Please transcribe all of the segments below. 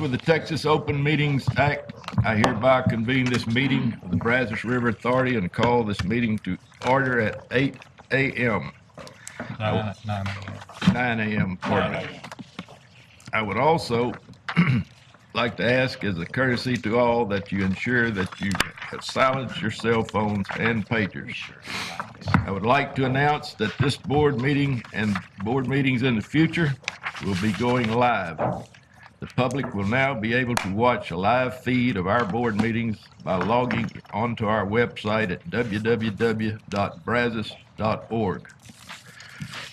With the Texas Open Meetings Act, I hereby convene this meeting of the Brazos River Authority and call this meeting to order at 8 a.m. 9 a.m. Pardon me. I would also like to ask as a courtesy to all that you ensure that you have silenced your cell phones and pagers. I would like to announce that this board meeting and board meetings in the future will be going live. The public will now be able to watch a live feed of our board meetings by logging onto our website at www.brazos.org.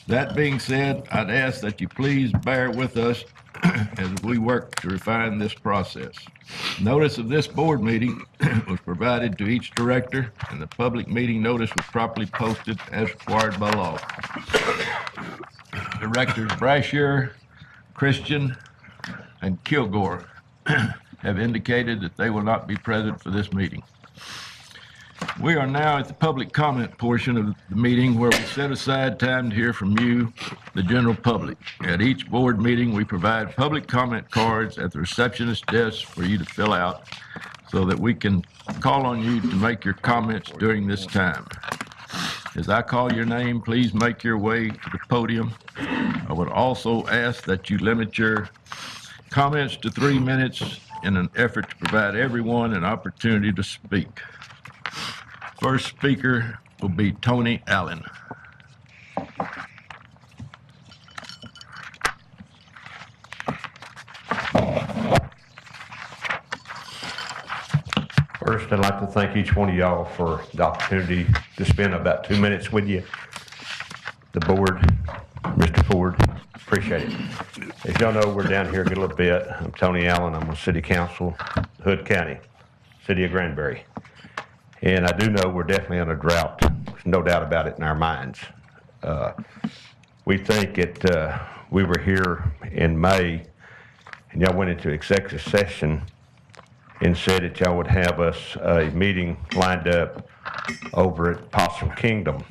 That being said, I'd ask that you please bear with us as we work to refine this process. Notice of this board meeting was provided to each director, and the public meeting notice was properly posted as required by law. Directors Brashear, Christian, and Kilgore have indicated that they will not be present for this meeting. We are now at the public comment portion of the meeting where we set aside time to hear from you, the general public. At each board meeting, we provide public comment cards at the receptionist desk for you to fill out so that we can call on you to make your comments during this time. As I call your name, please make your way to the podium. I would also ask that you limit your comments to 3 minutes in an effort to provide everyone an opportunity to speak. First speaker will be Tony Allen. First, I'd like to thank each one of y'all for the opportunity to spend about 2 minutes with you. The board, Mr. Ford, appreciate it. As y'all know, we're down here a little bit. I'm Tony Allen. I'm on City Council, Hood County, City of Granbury. And I do know we're definitely on a drought. There's no doubt about it in our minds. We think that we were here in May, and y'all went into executive session and said that y'all would have us a meeting lined up over at Possum Kingdom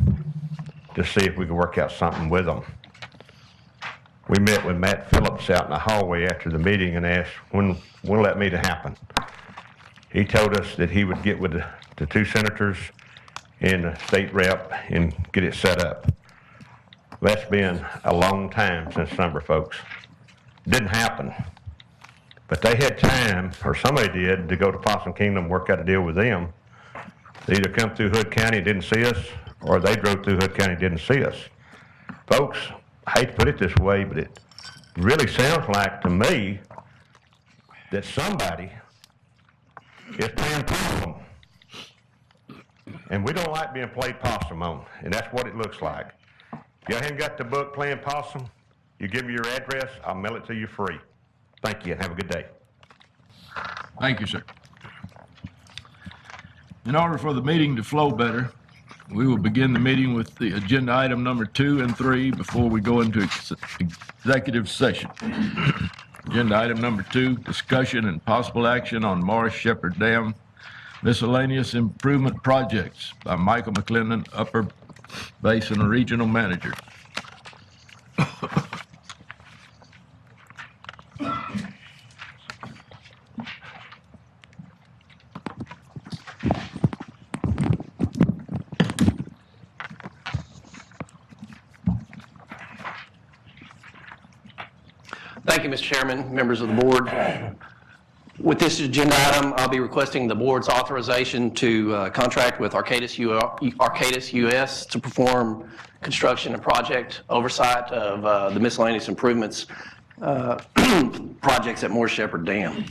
to see if we could work out something with them. We met with Matt Phillips out in the hallway after the meeting and asked when will that meeting happen. He told us that he would get with the 2 senators and the state rep and get it set up. That's been a long time since summer, folks. Didn't happen. But they had time, or somebody did, to go to Possum Kingdom, work out a deal with them. They either come through Hood County and didn't see us, or they drove through Hood County and didn't see us. Folks, I hate to put it this way, but it really sounds like to me that somebody is playing possum. And we don't like being played possum on, and that's what it looks like. If y'all haven't got the book Playing Possum, you give me your address, I'll mail it to you free. Thank you, and have a good day. Thank you, sir. In order for the meeting to flow better, we will begin the meeting with the agenda item number 2 and 3 before we go into executive session. Agenda item number 2, discussion and possible action on Morris Shepherd Dam miscellaneous improvement projects by Michael McClendon, Upper Basin Regional Manager. Thank you, Mr. Chairman, members of the board. With this agenda item, I'll be requesting the board's authorization to contract with Arcadis US to perform construction and project oversight of the miscellaneous improvements projects at Morris Shepherd Dam.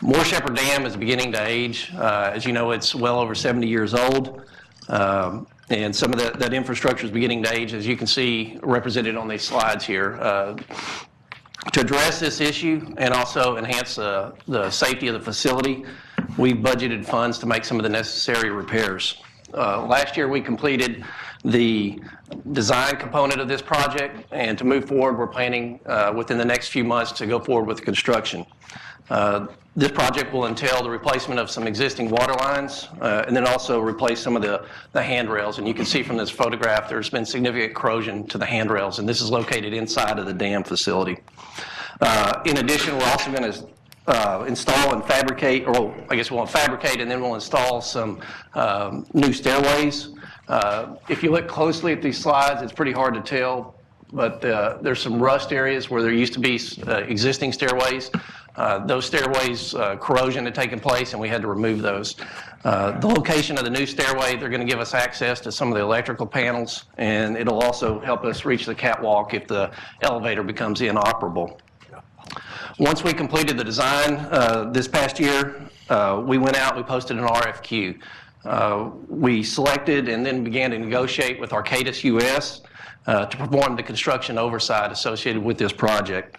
Morris Shepherd Dam is beginning to age. As you know, it's well over 70 years old. And some of that infrastructure is beginning to age, as you can see represented on these slides here. To address this issue and also enhance the safety of the facility, we budgeted funds to make some of the necessary repairs. Last year we completed the design component of this project, and to move forward we're planning within the next few months to go forward with construction. This project will entail the replacement of some existing water lines and then also replace some of the handrails. And you can see from this photograph there's been significant corrosion to the handrails, and this is located inside of the dam facility. In addition, we're also going to install and fabricate, or I guess we'll fabricate and then we'll install some new stairways. If you look closely at these slides, it's pretty hard to tell, but there's some rust areas where there used to be existing stairways. Those stairways, corrosion had taken place and we had to remove those. The location of the new stairway, they're going to give us access to some of the electrical panels, and it'll also help us reach the catwalk if the elevator becomes inoperable. Once we completed the design this past year, we went out, we posted an RFQ. We selected and then began to negotiate with Arcadis US to perform the construction oversight associated with this project.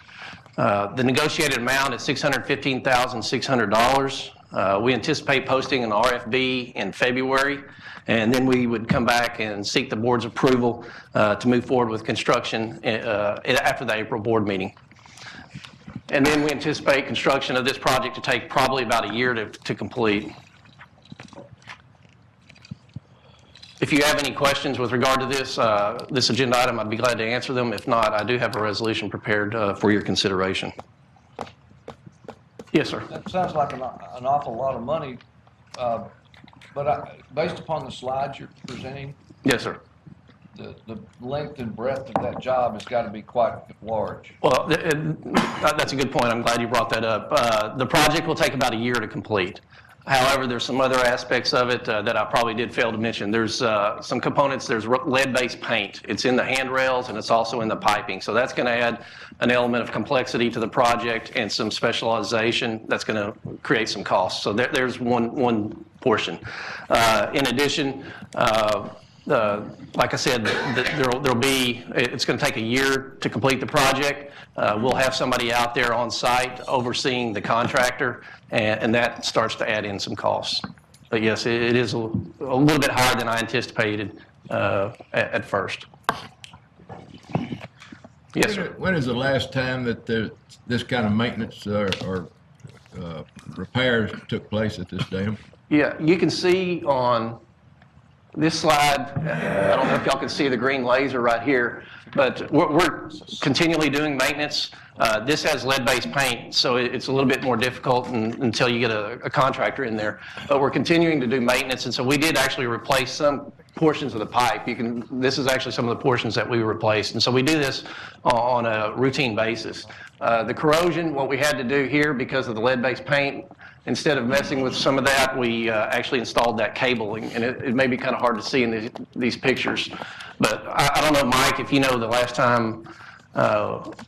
The negotiated amount is $615,600. We anticipate posting an RFB in February, and then we would come back and seek the board's approval to move forward with construction after the April board meeting. And then we anticipate construction of this project to take probably about a year to complete. If you have any questions with regard to this agenda item, I'd be glad to answer them. If not, I do have a resolution prepared for your consideration. Yes, sir. That sounds like an awful lot of money, but based upon the slides you're presenting, Yes, sir. the length and breadth of that job has got to be quite large. Well, that's a good point. I'm glad you brought that up. The project will take about a year to complete. However, there's some other aspects of it that I probably did fail to mention. There's some components, there's lead-based paint. It's in the handrails and it's also in the piping. So that's going to add an element of complexity to the project and some specialization that's going to create some costs. So there's one portion. In addition, like I said, it's going to take a year to complete the project. We'll have somebody out there on site overseeing the contractor, and that starts to add in some costs. But yes, it is a little bit higher than I anticipated at first. Yes, sir. When is the last time that this kind of maintenance or repairs took place at this dam? Yeah, you can see on this slide, I don't know if y'all can see the green laser right here, but we're continually doing maintenance. This has lead-based paint, so it's a little bit more difficult until you get a contractor in there. But we're continuing to do maintenance, and so we did actually replace some portions of the pipe. This is actually some of the portions that we replaced, and so we do this on a routine basis. The corrosion, what we had to do here because of the lead-based paint, instead of messing with some of that, we actually installed that cabling, and it may be kind of hard to see in these pictures. But I don't know, Mike, if you know the last time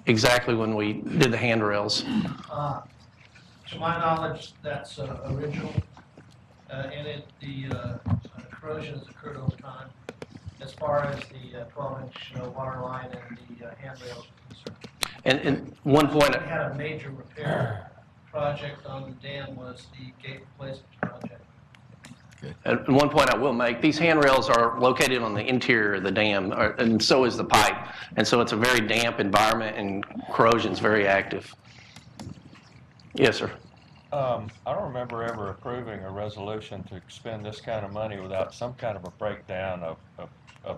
exactly when we did the handrails. To my knowledge, that's original, and the corrosion has occurred over time. As far as the 12-inch water line and the handrails are concerned. And one point, We had a major repair project on the dam was the gate replacement project. and one point I will make, these handrails are located on the interior of the dam, and so is the pipe. And so it's a very damp environment, and corrosion is very active. Yes, sir. I don't remember ever approving a resolution to expend this kind of money without some kind of a breakdown of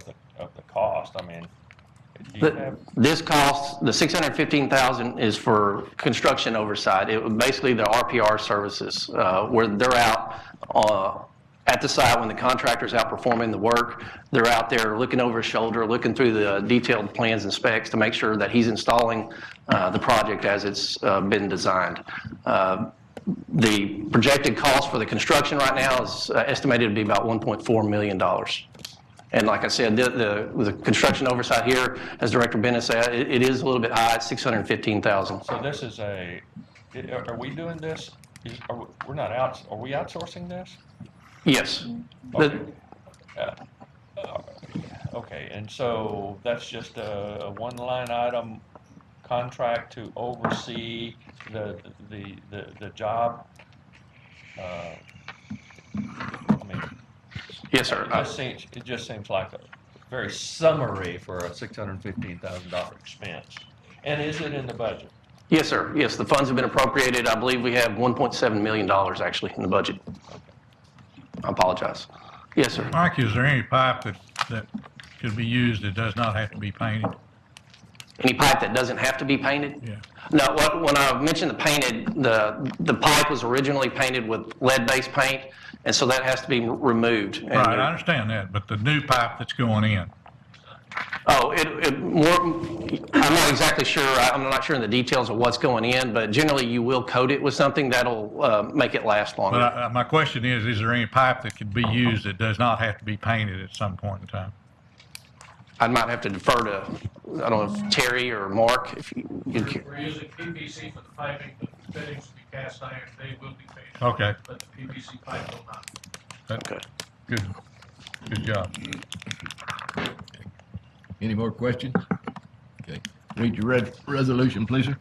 the cost. I mean, do you have? This cost, the $615,000 is for construction oversight. Basically the RPR services, where they're out at the site when the contractor's out performing the work. They're out there looking over his shoulder, looking through the detailed plans and specs to make sure that he's installing the project as it's been designed. The projected cost for the construction right now is estimated to be about $1.4 million. And like I said, the construction oversight here, as Director Bennett said, it is a little bit high, it's $615,000. So this is are we doing this? We're not out, are we outsourcing this? Yes. Okay. Okay, and so that's just a one-line item contract to oversee the job. I mean, Yes, sir. it just seems like a very summary for a $615,000 expense. And is it in the budget? Yes, sir. Yes, the funds have been appropriated. I believe we have $1.7 million actually in the budget. I apologize. Yes, sir. Mike, is there any pipe that could be used that does not have to be painted? Any pipe that doesn't have to be painted? Yeah. No, when I mentioned the painted, the pipe was originally painted with lead-based paint, and so that has to be removed. And Right, I understand that, but the new pipe that's going in, Oh, I'm not exactly sure, I'm not sure in the details of what's going in, but generally you will coat it with something that'll make it last longer. but my question is there any pipe that could be used that does not have to be painted at some point in time? I might have to defer to, I don't know, if Terry or Mark, if you. We're using PVC for the piping, but the fittings will be cast iron, they will be painted. Okay. But the PVC pipe will not. Okay. Good job. Any more questions? Okay. Read your resolution, please, sir.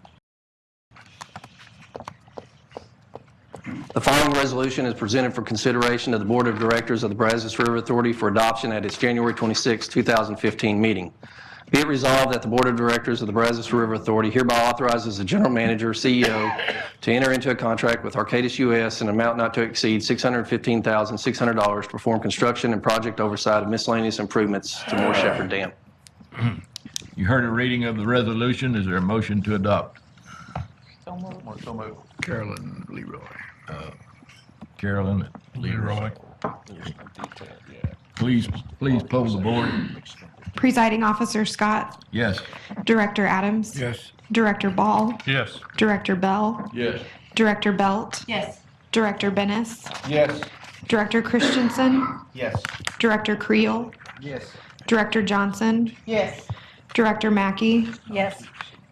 The following resolution is presented for consideration to the Board of Directors of the Brazos River Authority for adoption at its January 26, 2015 meeting. Be it resolved that the Board of Directors of the Brazos River Authority hereby authorizes the General Manager, CEO, to enter into a contract with Arcadis US in an amount not to exceed $615,600 to perform construction and project oversight of miscellaneous improvements to Moore Shepherd Dam. You heard a reading of the resolution. Is there a motion to adopt? So moved. Carolyn Leroy. Carolyn Leroy. Please poll the board. Presiding Officer Scott, Yes. Director Adams, Yes. Director Ball, Yes. Director Bell, Yes. Director Belt, Yes. Director Bennis, Yes. Director Christensen, Yes. Director Creel, Yes. Director Johnson, Yes. Director Mackey, Yes.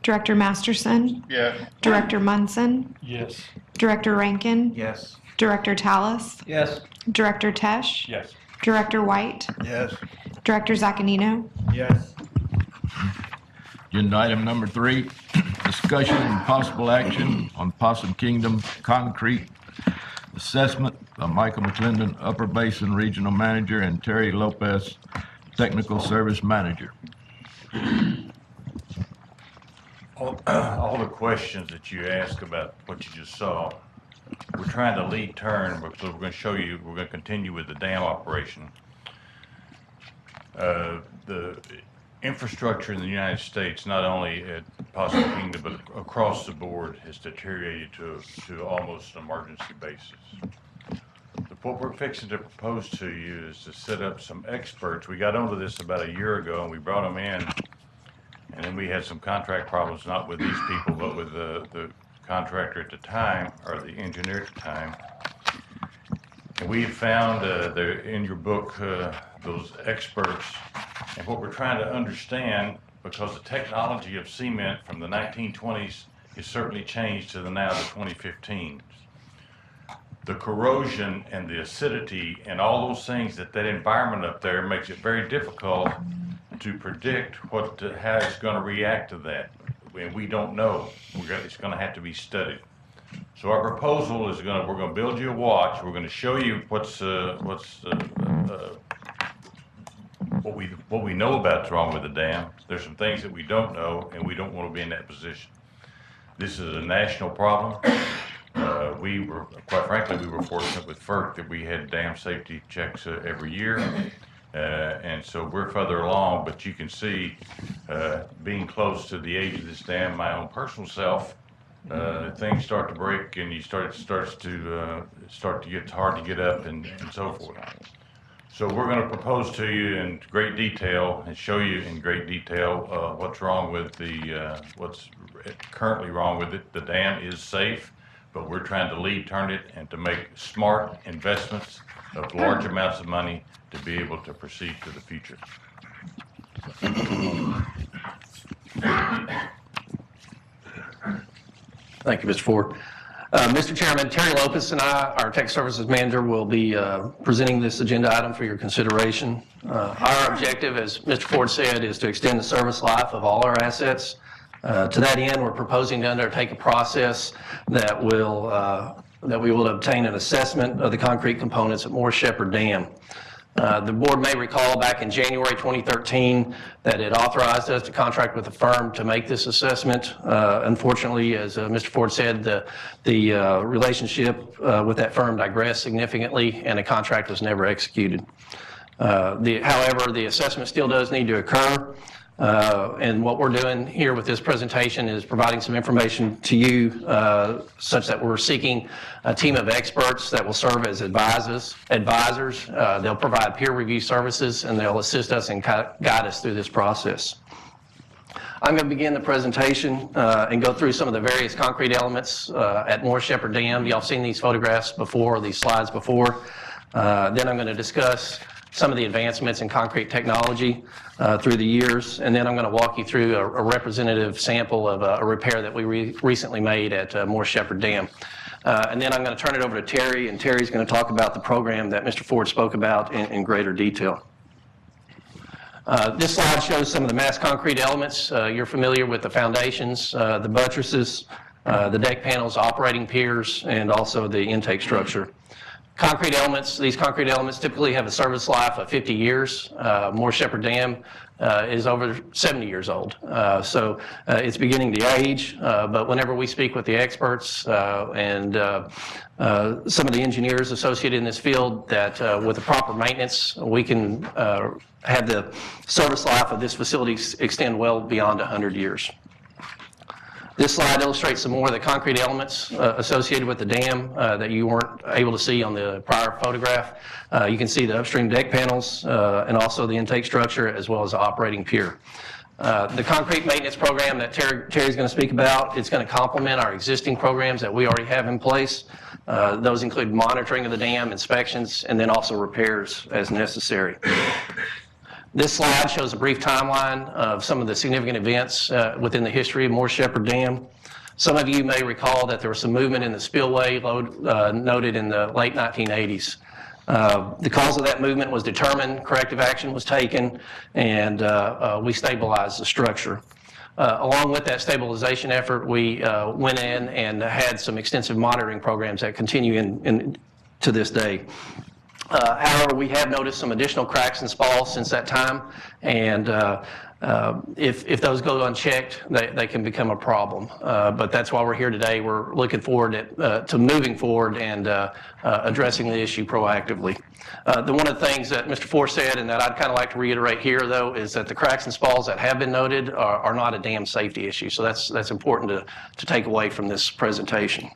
Director Masterson, Yes. Director Munson, Yes. Director Rankin, Yes. Director Tallis, Yes. Director Tesh, Yes. Director White, Yes. Director Zaccanino, Yes. Agenda item number 3, discussion and possible action on Possum Kingdom concrete assessment by Michael McClendon, Upper Basin Regional Manager, and Terry Lopez, Technical Service Manager. All the questions that you asked about what you just saw, we're trying to lead turn because we're going to show you, we're going to continue with the dam operation. The infrastructure in the United States, not only at Possum Kingdom, but across the board, has deteriorated to almost an emergency basis. What we're fixing to propose to you is to set up some experts. We got onto this about a year ago and we brought them in, and then we had some contract problems, not with these people, but with the contractor at the time, or the engineer at the time. And we found in your book those experts, and what we're trying to understand, because the technology of cement from the 1920s has certainly changed to now the 2015s. The corrosion and the acidity and all those things that environment up there makes it very difficult to predict how it's going to react to that. And we don't know. It's going to have to be studied. So our proposal is we're going to build you a watch. We're going to show you what we know about wrong with the dam. There's some things that we don't know, and we don't want to be in that position. This is a national problem. Quite frankly, we were fortunate with FERC that we had dam safety checks every year. And so we're further along, but you can see, being close to the age of this dam, my own personal self, things start to break and you start to get hard to get up and so forth. So we're going to propose to you in great detail and show you in great detail what's wrong with what's currently wrong with it. The dam is safe, but we're trying to lead turn it and to make smart investments of large amounts of money to be able to proceed to the future. Thank you, Mr. Ford. Mr. Chairman, Terry Lopez and I, our Tech Services Manager, will be presenting this agenda item for your consideration. Our objective, as Mr. Ford said, is to extend the service life of all our assets. To that end, we're proposing to undertake a process that we will obtain an assessment of the concrete components at Moore Shepherd Dam. The board may recall back in January 2013 that it authorized us to contract with a firm to make this assessment. Unfortunately, as Mr. Ford said, the relationship with that firm digressed significantly and a contract was never executed. However, the assessment still does need to occur. And what we're doing here with this presentation is providing some information to you such that we're seeking a team of experts that will serve as advisors. They'll provide peer review services and they'll assist us and guide us through this process. I'm going to begin the presentation and go through some of the various concrete elements at Morris Shepherd Dam. Y'all have seen these photographs before, these slides before. Then I'm going to discuss some of the advancements in concrete technology through the years, and then I'm going to walk you through a representative sample of a repair that we recently made at Morris Shepherd Dam. And then I'm going to turn it over to Terry, and Terry's going to talk about the program that Mr. Ford spoke about in greater detail. This slide shows some of the mass concrete elements. You're familiar with the foundations, the buttresses, the deck panels, operating piers, and also the intake structure. Concrete elements, these concrete elements typically have a service life of 50 years. Morris Shepherd Dam is over 70 years old. So it's beginning to age, but whenever we speak with the experts and some of the engineers associated in this field, that with the proper maintenance, we can have the service life of this facility extend well beyond 100 years. This slide illustrates some more of the concrete elements associated with the dam that you weren't able to see on the prior photograph. You can see the upstream deck panels and also the intake structure as well as the operating pier. The concrete maintenance program that Terry's going to speak about, it's going to complement our existing programs that we already have in place. Those include monitoring of the dam, inspections, and then also repairs as necessary. This slide shows a brief timeline of some of the significant events within the history of Morris Shepherd Dam. Some of you may recall that there was some movement in the spillway noted in the late 1980s. The cause of that movement was determined, corrective action was taken, and we stabilized the structure. Along with that stabilization effort, we went in and had some extensive monitoring programs that continue to this day. However, we have noticed some additional cracks and spalls since that time, and if those go unchecked, they can become a problem. But that's why we're here today. We're looking forward to moving forward and addressing the issue proactively. One of the things that Mr. Ford said, and that I'd kind of like to reiterate here, though, is that the cracks and spalls that have been noted are not a dam safety issue. So that's important to take away from this presentation.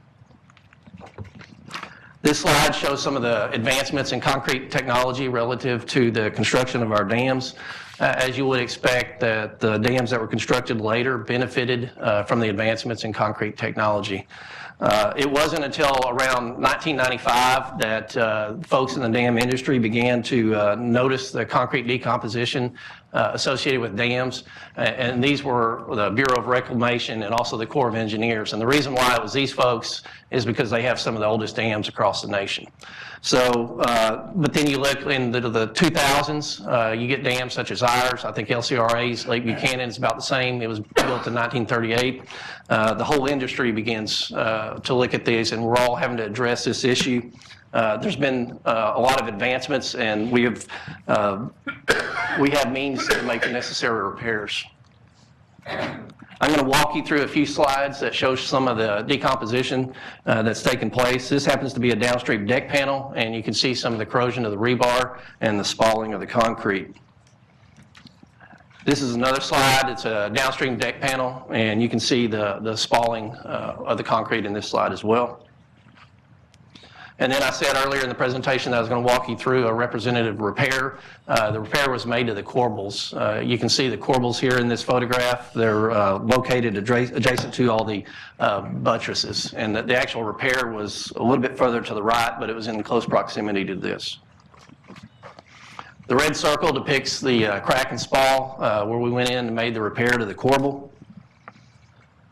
This slide shows some of the advancements in concrete technology relative to the construction of our dams. As you would expect, that the dams that were constructed later benefited from the advancements in concrete technology. It wasn't until around 1995 that folks in the dam industry began to notice the concrete decomposition associated with dams, and these were the Bureau of Reclamation and also the Corps of Engineers. And the reason why it was these folks is because they have some of the oldest dams across the nation. So, but then you look into the 2000s, you get dams such as ours. I think LCRA's Lake Buchanan is about the same. It was built in 1938. The whole industry begins to look at these, and we're all having to address this issue. There's been a lot of advancements, and we have means to make the necessary repairs. I'm going to walk you through a few slides that show some of the decomposition that's taken place. This happens to be a downstream deck panel, and you can see some of the corrosion of the rebar and the spalling of the concrete. This is another slide. It's a downstream deck panel, and you can see the spalling of the concrete in this slide as well. And then I said earlier in the presentation that I was going to walk you through a representative repair. The repair was made to the corbels. You can see the corbels here in this photograph. They're located adjacent to all the buttresses. And the actual repair was a little bit further to the right, but it was in close proximity to this. The red circle depicts the crack and spall where we went in and made the repair to the corbel.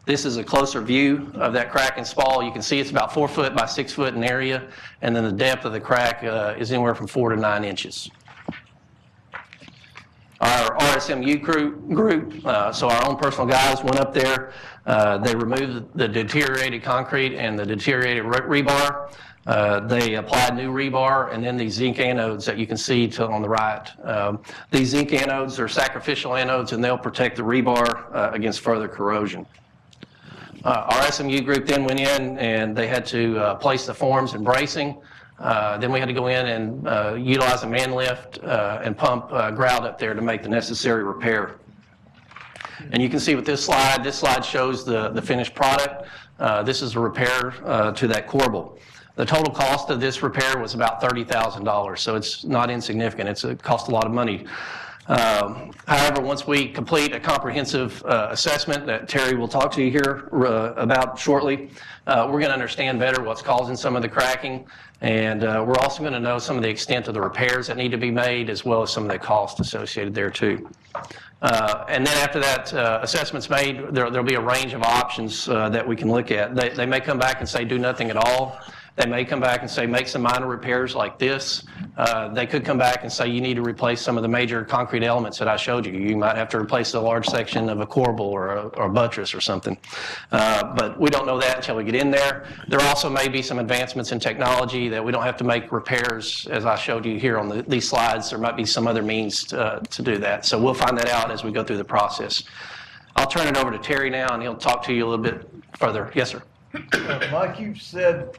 This is a closer view of that crack and spall. You can see it's about 4 foot by 6 foot in area, and then the depth of the crack is anywhere from 4 to 9 inches. Our RSMU group, so our own personal guys went up there. They removed the deteriorated concrete and the deteriorated rebar. They applied new rebar, and then these zinc anodes that you can see on the right. These zinc anodes are sacrificial anodes, and they'll protect the rebar against further corrosion. Our SMU group then went in and they had to place the forms and bracing. Then we had to go in and utilize a man lift and pump grout up there to make the necessary repair. And you can see with this slide shows the finished product. This is a repair to that corbel. The total cost of this repair was about $30,000, so it's not insignificant. It cost a lot of money. However, once we complete a comprehensive assessment that Terry will talk to you here about shortly, we're going to understand better what's causing some of the cracking, and we're also going to know some of the extent of the repairs that need to be made, as well as some of the cost associated there too. And then after that assessment's made, there'll be a range of options that we can look at. They may come back and say do nothing at all. They may come back and say make some minor repairs like this. They could come back and say you need to replace some of the major concrete elements that I showed you. You might have to replace a large section of a corbel or a buttress or something. But we don't know that until we get in there. There also may be some advancements in technology that we don't have to make repairs, as I showed you here on these slides. There might be some other means to do that. So we'll find that out as we go through the process. I'll turn it over to Terry now, and he'll talk to you a little bit further. Yes, sir. Mike, you said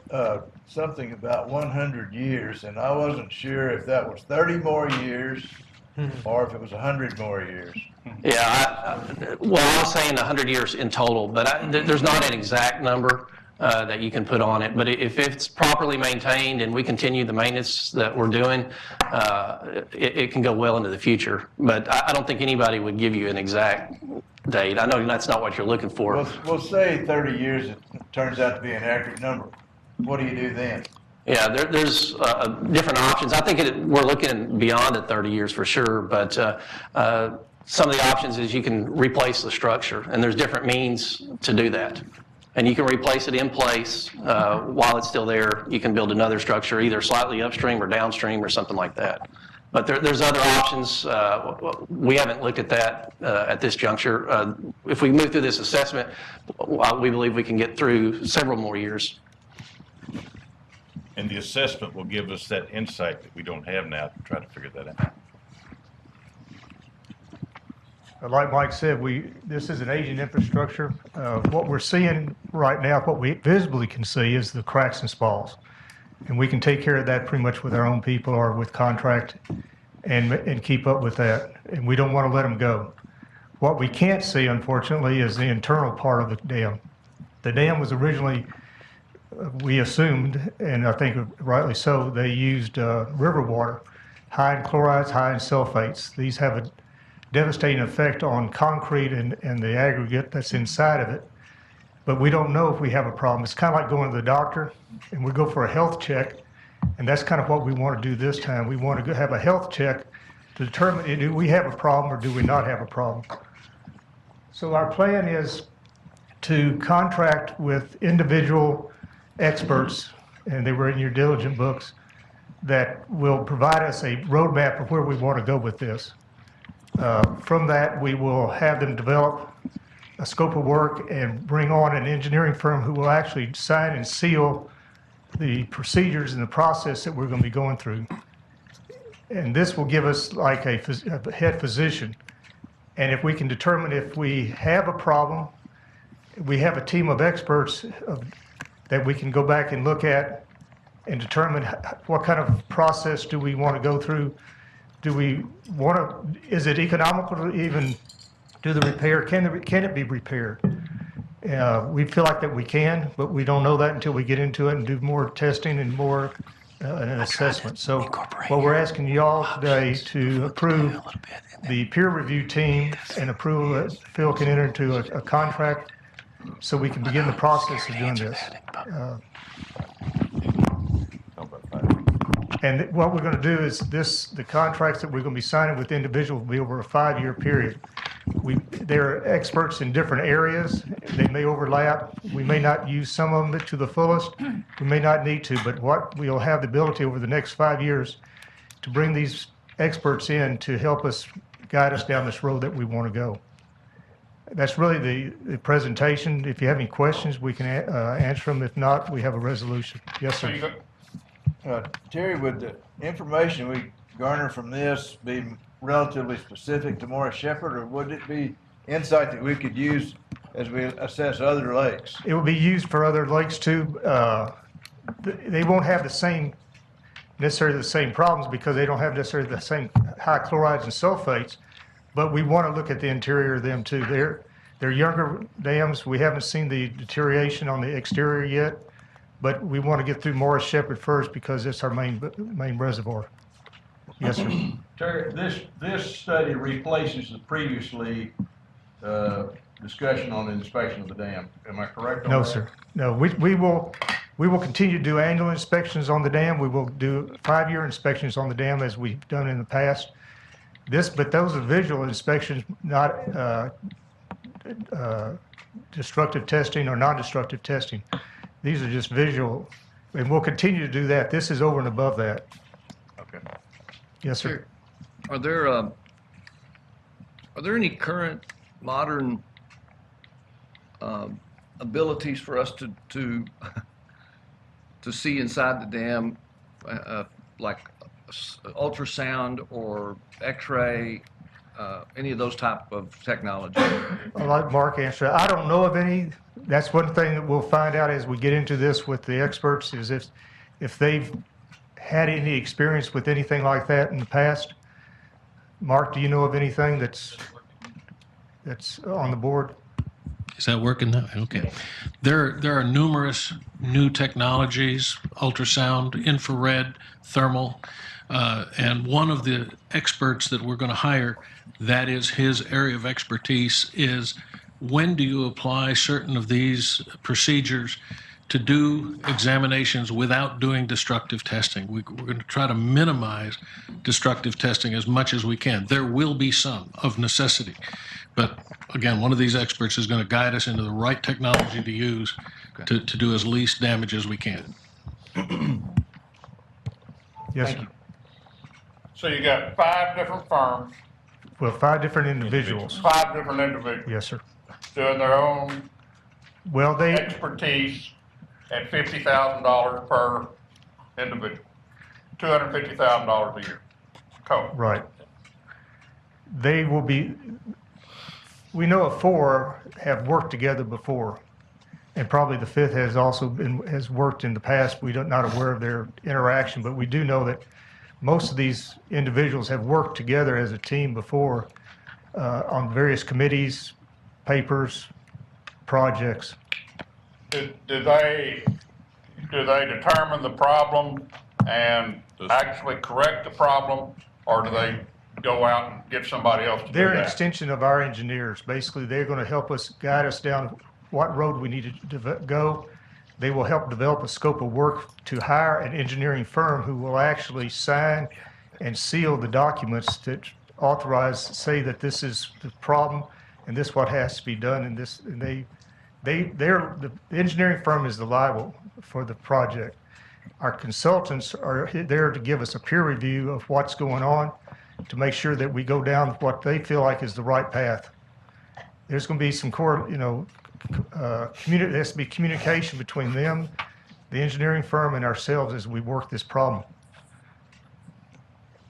something about 100 years, and I wasn't sure if that was 30 more years or if it was 100 more years. Yeah, well, I was saying 100 years in total, but there's not an exact number that you can put on it. But if it's properly maintained and we continue the maintenance that we're doing, it can go well into the future. But I don't think anybody would give you an exact date. I know that's not what you're looking for. We'll say 30 years, it turns out to be an accurate number. What do you do then? Yeah, there's different options. I think we're looking beyond the 30 years for sure, but some of the options is you can replace the structure, and there's different means to do that. And you can replace it in place while it's still there. You can build another structure, either slightly upstream or downstream or something like that. But there's other options. We haven't looked at that at this juncture. If we move through this assessment, we believe we can get through several more years. And the assessment will give us that insight that we don't have now to try to figure that out. Like Mike said, this is an aging infrastructure. What we're seeing right now, what we visibly can see is the cracks and spalls. And we can take care of that pretty much with our own people or with contract and keep up with that. And we don't want to let them go. What we can't see, unfortunately, is the internal part of the dam. The dam was originally, we assumed, and I think rightly so, they used river water, high in chlorides, high in sulfates. These have a devastating effect on concrete and the aggregate that's inside of it. But we don't know if we have a problem. It's kind of like going to the doctor and we go for a health check, and that's kind of what we want to do this time. We want to have a health check to determine, do we have a problem or do we not have a problem? So our plan is to contract with individual experts, and they were in your diligent books, that will provide us a roadmap of where we want to go with this. From that, we will have them develop a scope of work and bring on an engineering firm who will actually sign and seal the procedures and the process that we're going to be going through. And this will give us like a head physician. And if we can determine if we have a problem, we have a team of experts that we can go back and look at and determine what kind of process do we want to go through. Do we want to, is it economical to even do the repair? Can it be repaired? We feel like that we can, but we don't know that until we get into it and do more testing and more an assessment. So what we're asking y'all today to approve the peer review team and approval that Phil can enter into a contract so we can begin the process of doing this. And what we're going to do is the contracts that we're going to be signing with individuals will be over a 5-year period. They're experts in different areas. They may overlap. We may not use some of them to the fullest. We may not need to, but what we'll have the ability over the next 5 years to bring these experts in to help us guide us down this road that we want to go. That's really the presentation. If you have any questions, we can answer them. If not, we have a resolution. Yes, sir. Terry, would the information we garner from this be relatively specific to Morris Shepherd, or would it be insight that we could use as we assess other lakes? It will be used for other lakes too. They won't have necessarily the same problems because they don't have necessarily the same high chlorides and sulfates, But we want to look at the interior of them too. They're younger dams. We haven't seen the deterioration on the exterior yet, but we want to get through Morris Shepherd first because it's our main reservoir. Yes, sir. Terry, this study replaces the previously discussion on the inspection of the dam. Am I correct on that? No, sir. No, we will continue to do annual inspections on the dam. We will do 5-year inspections on the dam as we've done in the past. But those are visual inspections, not destructive testing or non-destructive testing. These are just visual, and we'll continue to do that. This is over and above that. Okay. Yes, sir. Are there any current modern abilities for us to see inside the dam, like ultrasound or X-ray, any of those type of technology? I'll let Mark answer. I don't know of any. That's one thing that we'll find out as we get into this with the experts, is if they've had any experience with anything like that in the past. Mark, do you know of anything that's on the board? Is that working now? Okay. There are numerous new technologies, ultrasound, infrared, thermal, and one of the experts that we're going to hire, that is his area of expertise, is when do you apply certain of these procedures to do examinations without doing destructive testing. We're going to try to minimize destructive testing as much as we can. There will be some of necessity. But again, one of these experts is going to guide us into the right technology to use to do as least damage as we can. Yes, sir. So you got 5 different firms, Well, 5 different individuals. 5 different individuals Yes, sir. doing their own Well, they, expertise at $50,000 per individual, $250,000 a year. Cool. right. They will be, we know of 4 have worked together before, and probably the 5th has worked in the past. We're not aware of their interaction, but we do know that most of these individuals have worked together as a team before on various committees, papers, projects. Do they determine the problem and actually correct the problem, or do they go out and get somebody else to do that? They're an extension of our engineers. Basically, they're going to help us, guide us down what road we need to go. They will help develop a scope of work to hire an engineering firm who will actually sign and seal the documents that say that this is the problem and this what has to be done. And the engineering firm is liable for the project. Our consultants are there to give us a peer review of what's going on, to make sure that we go down what they feel like is the right path. There's going to be some there has to be communication between them, the engineering firm, and ourselves as we work this problem.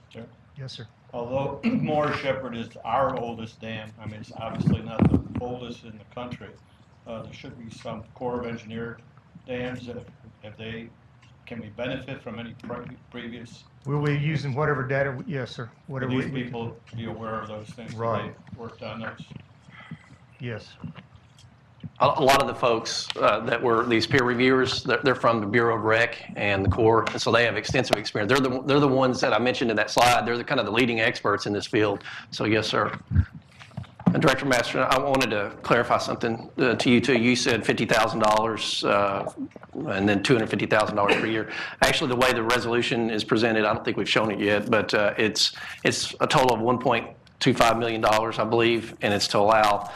Sure. Yes, sir. Although Morris Shepherd is our oldest dam, I mean, it's obviously not the oldest in the country. There should be some Corps of Engineer dams that can we benefit from any previous? We'll be using whatever data, yes, sir. Whatever these people be aware of those things. Right. They worked on those. Yes. A lot of the folks that were these peer reviewers, they're from the Bureau of Rec and the Corps, and so they have extensive experience. They're the ones that I mentioned in that slide. They're the kind of the leading experts in this field. So yes, sir. And Director Master, I wanted to clarify something to you too. You said $50,000 and then $250,000 per year. Actually, the way the resolution is presented, I don't think we've shown it yet, but it's a total of $1.25 million, I believe, and it's to allow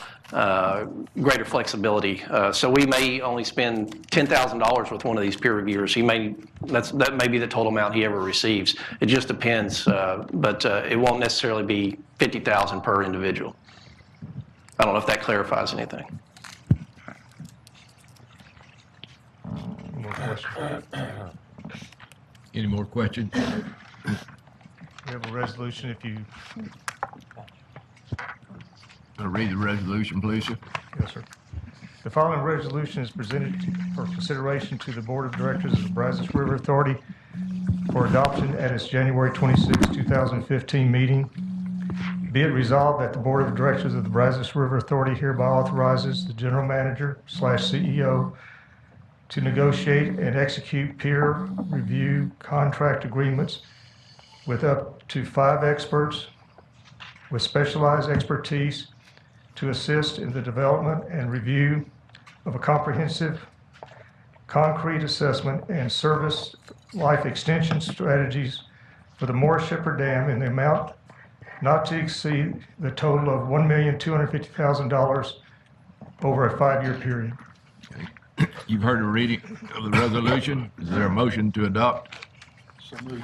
greater flexibility. So we may only spend $10,000 with one of these peer reviewers. That may be the total amount he ever receives. It just depends, but it won't necessarily be $50,000 per individual. I don't know if that clarifies anything. More questions? Any more questions? We have a resolution if you, I'll read the resolution, please, sir. yes, sir. The following resolution is presented for consideration to the Board of Directors of the Brazos River Authority for adoption at its January 26, 2015 meeting. Be it resolved that the Board of Directors of the Brazos River Authority hereby authorizes the General Manager/CEO to negotiate and execute peer review contract agreements with up to 5 experts with specialized expertise to assist in the development and review of a comprehensive concrete assessment and service life extension strategies for the Morris Shepherd Dam in the amount not to exceed the total of $1,250,000 over a 5-year period. You've heard a reading of the resolution. Is there a motion to adopt? So moved.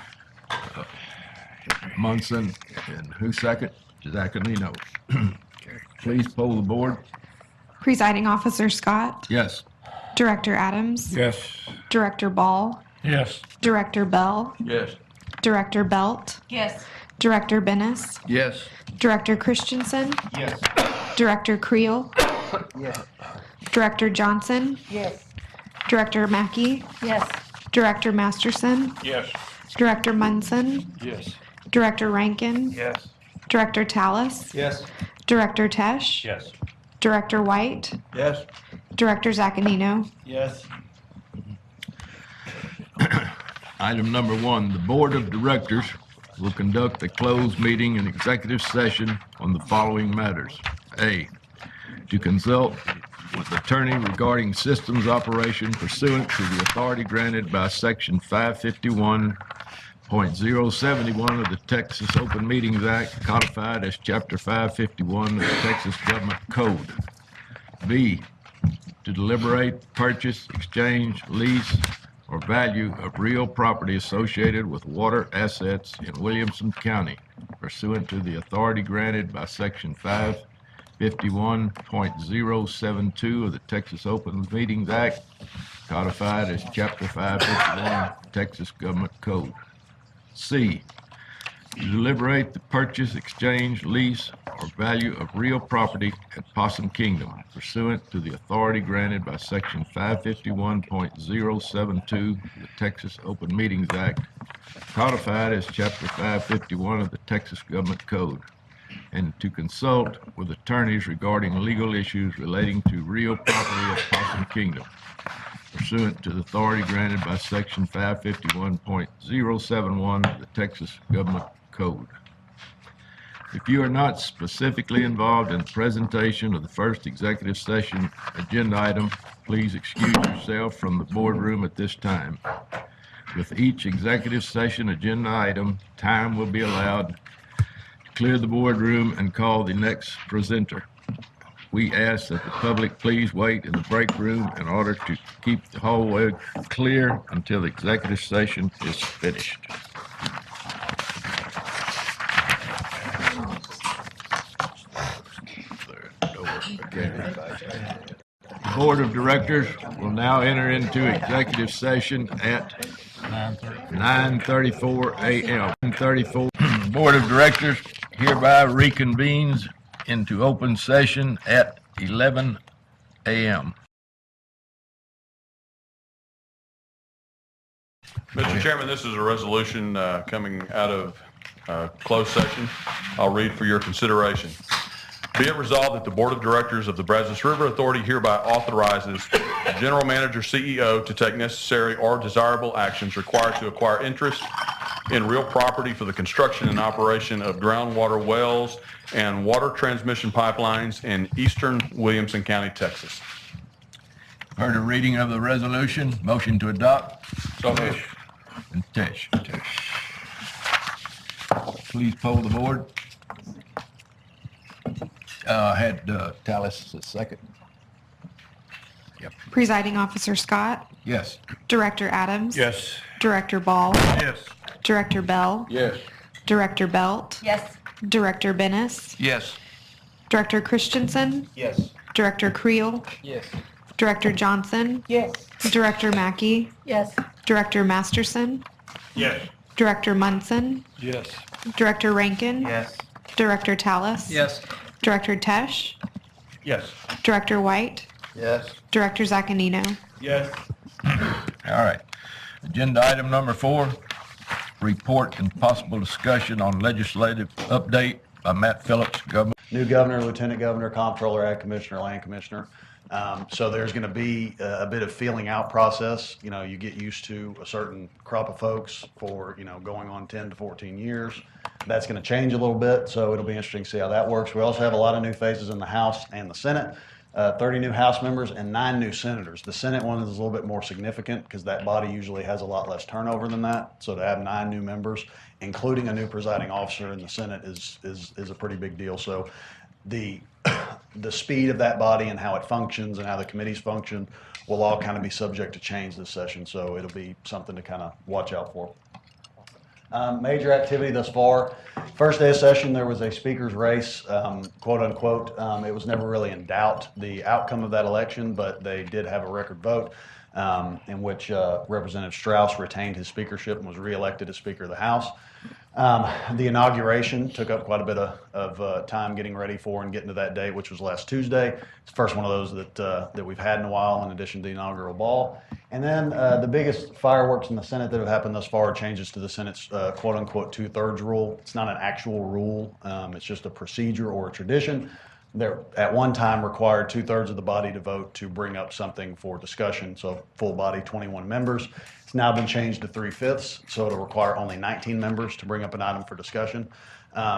Munson, and who second? Zaccanino. Please poll the board. Presiding Officer Scott, Yes. Director Adams, Yes. Director Ball, Yes. Director Bell, Yes. Director Belt, Yes. Director Bennis, Yes. Director Christensen, Yes. Director Creel, Yes. Director Johnson, Yes. Director Mackey, Yes. Director Masterson, Yes. Director Munson, Yes. Director Rankin, Yes. Director Tallis, Yes. Director Tesh, Yes. Director White, Yes. Director Zaccanino. Yes. Item number 1, the Board of Directors will conduct a closed meeting and executive session on the following matters. A, to consult with attorney regarding systems operation pursuant to the authority granted by Section 551.071 of the Texas Open Meetings Act, codified as Chapter 551 of the Texas Government Code. B, to deliberate, purchase, exchange, lease, or value of real property associated with water assets in Williamson County pursuant to the authority granted by Section 551.072 of the Texas Open Meetings Act, codified as Chapter 551 Texas Government Code. C, to deliberate the purchase, exchange, lease, or value of real property at Possum Kingdom pursuant to the authority granted by Section 551.072 of the Texas Open Meetings Act, codified as Chapter 551 of the Texas Government Code, and to consult with attorneys regarding legal issues relating to real property at Possum Kingdom pursuant to the authority granted by Section 551.071 of the Texas Government Code. If you are not specifically involved in the presentation of the first executive session agenda item, please excuse yourself from the boardroom at this time. With each executive session agenda item, time will be allowed to clear the boardroom and call the next presenter. We ask that the public please wait in the break room in order to keep the hallway clear until the executive session is finished. The Board of Directors will now enter into executive session at 9:34 a.m. 9:34. Board of Directors hereby reconvenes into open session at 11 a.m. Mr. Chairman, this is a resolution coming out of closed session. I'll read for your consideration. Be it resolved that the Board of Directors of the Brazos River Authority hereby authorizes the General Manager CEO to take necessary or desirable actions required to acquire interest in real property for the construction and operation of groundwater wells and water transmission pipelines in eastern Williamson County, Texas. Heard a reading of the resolution. Motion to adopt. So moved. And Tesh. Please poll the board. Had Tallis a second. Yep. Presiding Officer Scott, Yes. Director Adams, Yes. Director Ball, Yes. Director Bell, Yes. Director Belt, Yes. Director Bennis, Yes. Director Christensen, Yes. Director Creel, Yes. Director Johnson, Yes. Director Mackey, Yes. Director Masterson, Yes. Director Munson, Yes. Director Rankin, Yes. Director Tallis, Yes. Director Tesh, Yes. Director White, Yes. Director Zaccanino. Yes. All right. Agenda item number 4, report and possible discussion on legislative update Matt Phillips, Governor. New governor, lieutenant governor, comptroller, ag commissioner, land commissioner. So there's going to be a bit of feeling out process. You know, you get used to a certain crop of folks for, you know, going on 10 to 14 years. That's going to change a little bit, so it'll be interesting to see how that works. We also have a lot of new faces in the House and the Senate. 30 new House members and 9 new senators. The Senate one is a little bit more significant because that body usually has a lot less turnover than that. So to have 9 new members, including a new presiding officer in the Senate, is a pretty big deal. So the speed of that body and how it functions and how the committees function will all kind of be subject to change this session. So it'll be something to kind of watch out for. Major activity thus far. First day of session, there was a speaker's race, quote unquote. It was never really in doubt the outcome of that election, but they did have a record vote in which Representative Strauss retained his speakership and was reelected as Speaker of the House. The inauguration took up quite a bit of time getting ready for and getting to that date, which was last Tuesday. It's the first one of those that we've had in a while, in addition to the inaugural ball. And then the biggest fireworks in the Senate that have happened thus far are changes to the Senate's quote-unquote 2/3 rule. It's not an actual rule. It's just a procedure or a tradition. They're at one time required 2/3 of the body to vote to bring up something for discussion. So full body, 21 members. It's now been changed to 3/5, so it'll require only 19 members to bring up an item for discussion.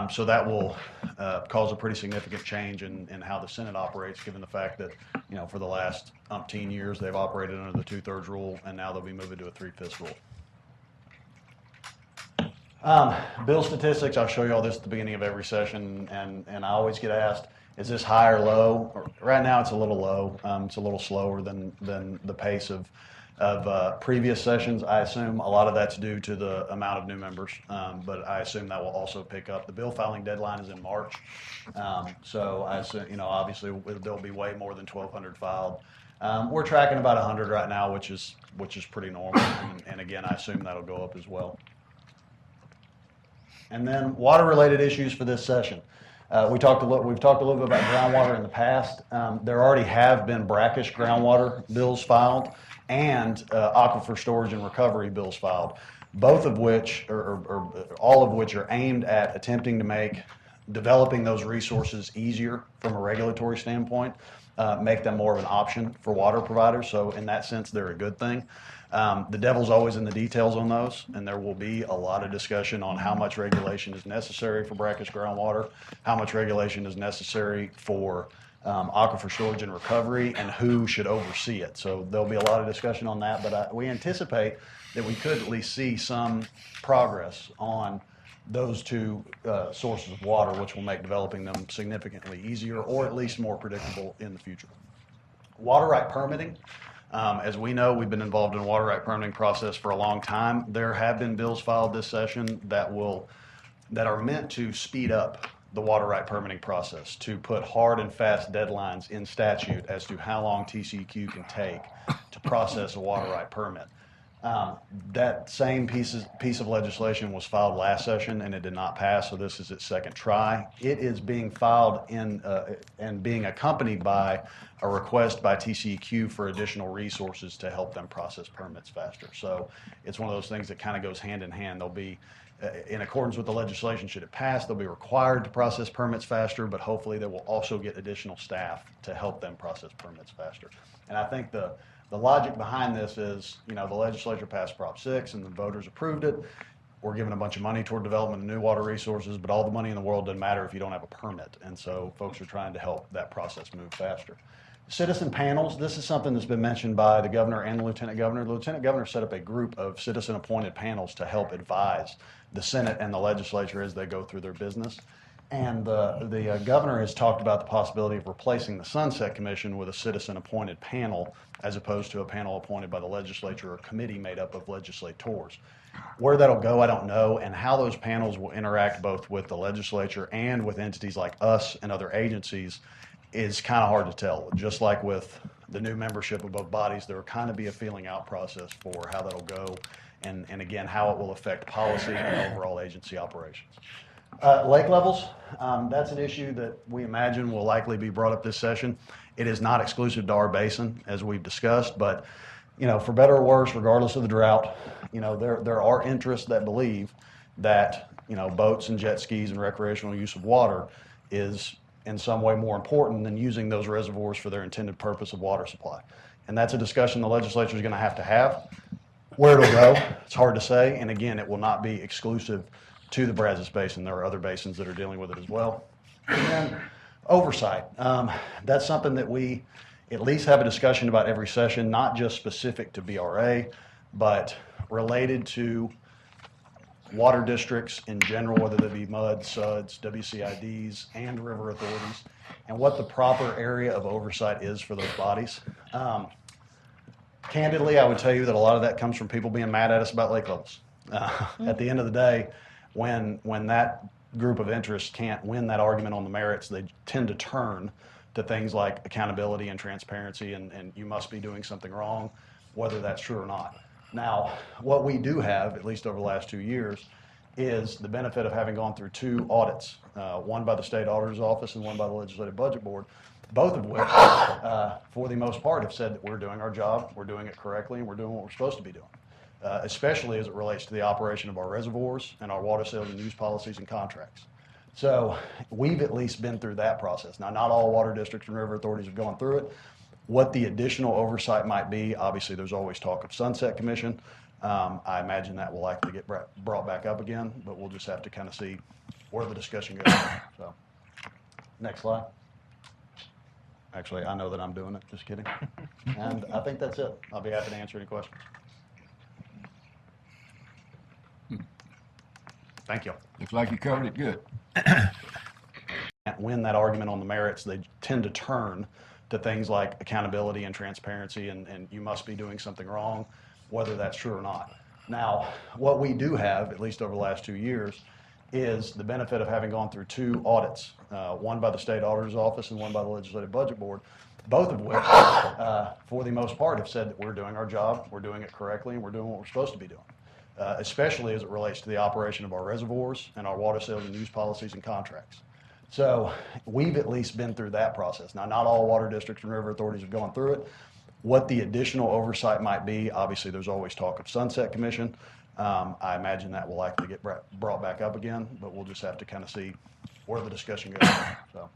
So that will cause a pretty significant change in how the Senate operates, given the fact that, you know, for the last umpteen years they've operated under the 2/3 rule, and now they'll be moving to a 3/5 rule. Bill statistics, I'll show you all this at the beginning of every session, and I always get asked, is this high or low? Right now it's a little low. It's a little slower than the pace of previous sessions. I assume a lot of that's due to the amount of new members, but I assume that will also pick up. The bill filing deadline is in March, so I assume, you know, obviously there'll be way more than 1,200 filed. We're tracking about 100 right now, which is pretty normal, and again, I assume that'll go up as well. And then water-related issues for this session. We've talked a little bit about groundwater in the past. There already have been brackish groundwater bills filed and aquifer storage and recovery bills filed, both of which, or all of which, are aimed at attempting to make developing those resources easier from a regulatory standpoint, make them more of an option for water providers. So in that sense, they're a good thing. The devil's always in the details on those, and there will be a lot of discussion on how much regulation is necessary for brackish groundwater, how much regulation is necessary for aquifer storage and recovery, and who should oversee it. So there'll be a lot of discussion on that, but we anticipate that we could at least see some progress on those two sources of water, which will make developing them significantly easier or at least more predictable in the future. Water right permitting. As we know, we've been involved in the water right permitting process for a long time. There have been bills filed this session that are meant to speed up the water right permitting process, to put hard and fast deadlines in statute as to how long TCEQ can take to process a water right permit. That same piece of legislation was filed last session and it did not pass, so this is its second try. It is being filed and being accompanied by a request by TCEQ for additional resources to help them process permits faster. So it's one of those things that kind of goes hand in hand. They'll be, in accordance with the legislation, should it pass, they'll be required to process permits faster, but hopefully they will also get additional staff to help them process permits faster. And I think the logic behind this is, you know, the legislature passed Prop 6 and the voters approved it. We're giving a bunch of money toward development of new water resources, but all the money in the world doesn't matter if you don't have a permit. And so folks are trying to help that process move faster. Citizen panels, this is something that's been mentioned by the governor and the lieutenant governor. The lieutenant governor set up a group of citizen appointed panels to help advise the Senate and the legislature as they go through their business. And the governor has talked about the possibility of replacing the Sunset Commission with a citizen-appointed panel as opposed to a panel appointed by the legislature or committee made up of legislators. Where that'll go, I don't know, and how those panels will interact both with the legislature and with entities like us and other agencies is kind of hard to tell. Just like with the new membership of both bodies, there will kind of be a feeling out process for how that'll go and again, how it will affect policy and overall agency operations. Lake levels, that's an issue that we imagine will likely be brought up this session. It is not exclusive to our basin, as we've discussed, but, you know, for better or worse, regardless of the drought, you know, there are interests that believe that boats and jet skis and recreational use of water is in some way more important than using those reservoirs for their intended purpose of water supply. And that's a discussion the legislature is going to have. Where it'll go, it's hard to say. And again, it will not be exclusive to the Brazos Basin. There are other basins that are dealing with it as well. And then oversight. That's something that we at least have a discussion about every session, not just specific to BRA, but related to water districts in general, whether they be MUD, SUDs, WCIDs, and river authorities, and what the proper area of oversight is for those bodies. Candidly, I would tell you that a lot of that comes from people being mad at us about lake levels. At the end of the day, when that group of interests can't win that argument on the merits, they tend to turn to things like accountability and transparency, and you must be doing something wrong, whether that's true or not. Now, what we do have, at least over the last 2 years, is the benefit of having gone through 2 audits, one by the State Auditor's Office and one by the Legislative Budget Board, both of which, for the most part, have said that we're doing our job, we're doing it correctly, and we're doing what we're supposed to be doing, especially as it relates to the operation of our reservoirs and our water sales and use policies and contracts. So we've at least been through that process. Now, not all water districts and river authorities have gone through it. What the additional oversight might be, obviously there's always talk of Sunset Commission. I imagine that will likely get brought back up again, but we'll just have to kind of see where the discussion goes. So, next slide. Actually, I know that I'm doing it, just kidding. And I think that's it. I'll be happy to answer any questions. Thank you. Looks like you covered it good. Can't win that argument on the merits, they tend to turn to things like accountability and transparency, and you must be doing something wrong, whether that's true or not. Now, what we do have, at least over the last 2 years, is the benefit of having gone through 2 audits, one by the State Auditor's Office and one by the Legislative Budget Board, both of which, for the most part, have said that we're doing our job, we're doing it correctly, and we're doing what we're supposed to be doing, especially as it relates to the operation of our reservoirs and our water sales and use policies and contracts. So we've at least been through that process. Now, not all water districts and river authorities have gone through it. What the additional oversight might be, obviously there's always talk of Sunset Commission. I imagine that will likely get brought back up again, but we'll just have to kind of see where the discussion goes. So,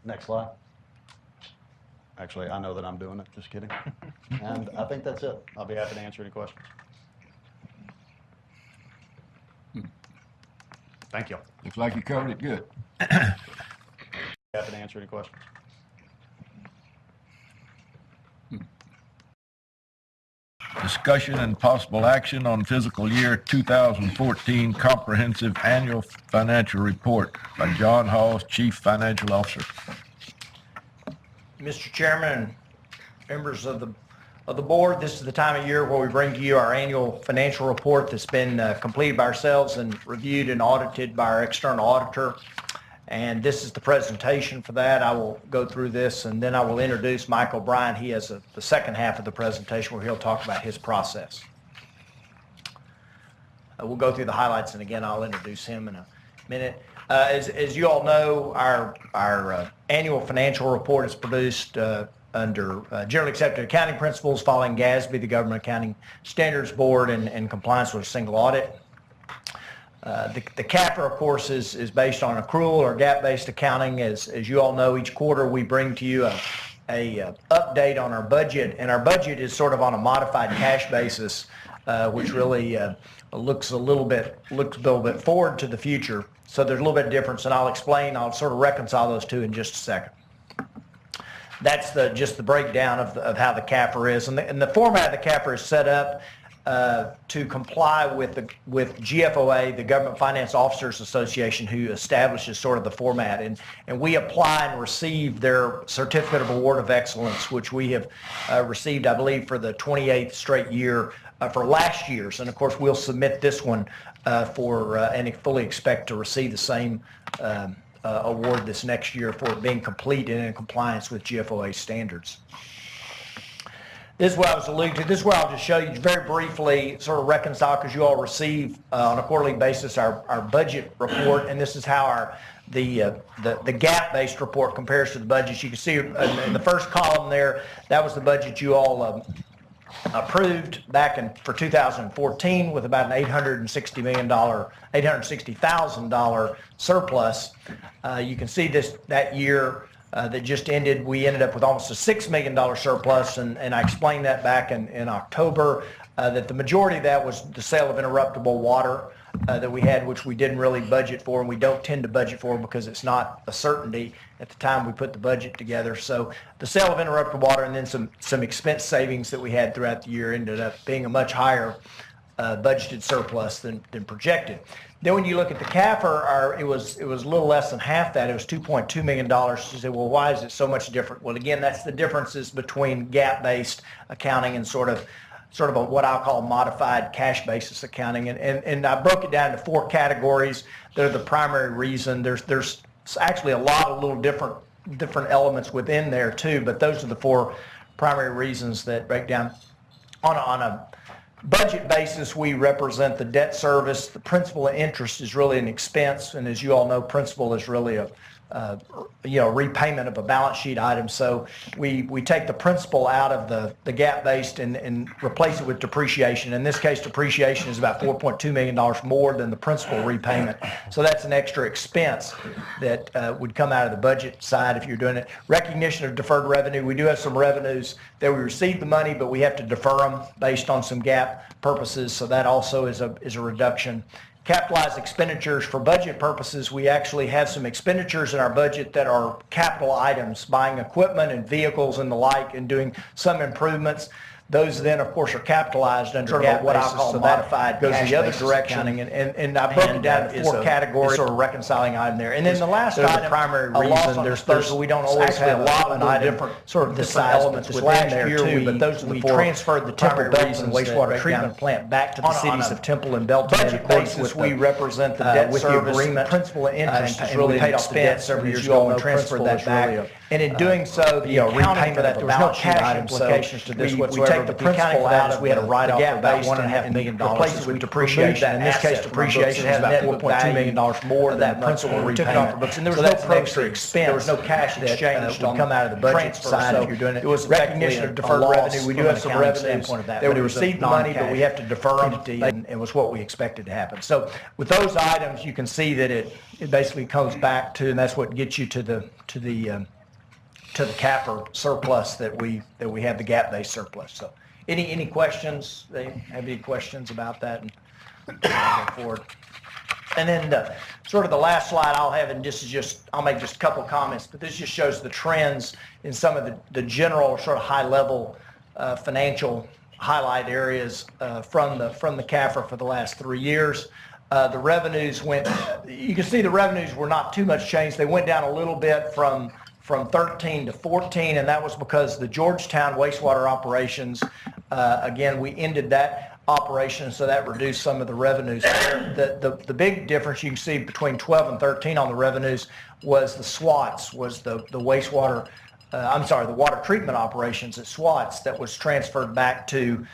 next slide. Actually, I know that I'm doing it, just kidding. And I think that's it. I'll be happy to answer any questions. Thank you. Looks like you covered it good. Happy to answer any questions. Discussion and possible action on fiscal year 2014 comprehensive annual financial report by John Halls, Chief Financial Officer. Mr. Chairman, members of the board, this is the time of year where we bring to you our annual financial report that's been completed by ourselves and reviewed and audited by our external auditor. And this is the presentation for that. I will go through this and then I will introduce Mike O'Brien. He has the second half of the presentation where he'll talk about his process. We'll go through the highlights and again I'll introduce him in a minute. As you all know, our annual financial report is produced under generally accepted accounting principles following GASB, the Government Accounting Standards Board, and compliance with a single audit. The CAPR, of course, is based on accrual or GAAP-based accounting. As you all know, each quarter we bring to you a update on our budget, and our budget is sort of on a modified cash basis, which really looks a little bit forward to the future. So there's a little bit of difference, and I'll sort of reconcile those two in just a second. That's just the breakdown of how the CAPR is, and the format of the CAPR is set up to comply with GFOA, the Government Finance Officers Association, who establishes sort of the format, and we apply and receive their Certificate of Award of Excellence, which we have received, I believe, for the 28th straight year for last year's, and of course we'll submit this one and fully expect to receive the same award this next year for it being complete and in compliance with GFOA standards. This is what I was alluding to. This is where I'll just show you very briefly, sort of reconcile, because you all receive on a quarterly basis our budget report, and this is how the GAAP-based report compares to the budgets. You can see in the first column there, that was the budget you all approved back for 2014 with about an $860,000 surplus. You can see that year that just ended, we ended up with almost a $6 million surplus, and I explained that back in October, that the majority of that was the sale of interruptible water that we had, which we didn't really budget for, and we don't tend to budget for because it's not a certainty at the time we put the budget together. So the sale of interruptible water and then some expense savings that we had throughout the year ended up being a much higher budgeted surplus than projected. Then when you look at the CAFR, it was a little less than half that. It was $2.2 million. You say, well, why is it so much different? Well, again, that's the differences between GAAP-based accounting and sort of what I'll call modified cash basis accounting. And I broke it down into 4 categories. They're the primary reason. There's actually a lot of little different elements within there too, but those are the 4 primary reasons that break down. On a budget basis, we represent the debt service. The principal and interest is really an expense, and as you all know, principal is really a repayment of a balance sheet item. So we take the principal out of the GAAP-based and replace it with depreciation. In this case, depreciation is about $4.2 million more than the principal repayment. So that's an extra expense that would come out of the budget side if you're doing it. Recognition of deferred revenue. We do have some revenues that we receive the money, but we have to defer them based on some GAAP purposes. So that also is a reduction. Capitalized expenditures for budget purposes, we actually have some expenditures in our budget that are capital items, buying equipment and vehicles and the like, and doing some improvements. Those then, of course, are capitalized under what I call modified goes the other direction. And I broke it down into 4 categories, sort of reconciling item there. And then the last item, the primary reason, there's we don't always have a lot of different sort of different elements within there too, but those are the 4. We transferred the Temple Belton wastewater treatment plant back to the cities of Temple and Belton. Budget basis, we represent the debt service, principal and interest is really paid off the debt several years ago and transferred that back. And in doing so, the accounting for that, there was no cash implications to this whatsoever. We take the principal out of we had a write-off of about $1.5 million. Replace it with depreciation. In this case, depreciation has about $4.2 million more than that principal repayment. Took it off the books, and there was no extra expense. There was no cash exchange would come out of the budget side if you're doing it. It was recognition of deferred revenue. We do have some revenues that we received the money, but we have to defer them, and it was what we expected to happen. So with those items, you can see that it basically comes back to, and that's what gets you to the CAFR surplus that we have, the GAAP-based surplus. So any questions? They have any questions about that? And I'll go forward. And then sort of the last slide I'll have, and I'll make just a couple comments, but this just shows the trends in some of the general sort of high-level financial highlight areas from the CAFR for the last 3 years. The revenues you can see the revenues were not too much changed. They went down a little bit from 13 to 14, and that was because the Georgetown wastewater operations, again, we ended that operation, so that reduced some of the revenues. The big difference you can see between 12 and 13 on the revenues was the SWATs, was the wastewater, the water treatment operations at SWATs that was transferred back to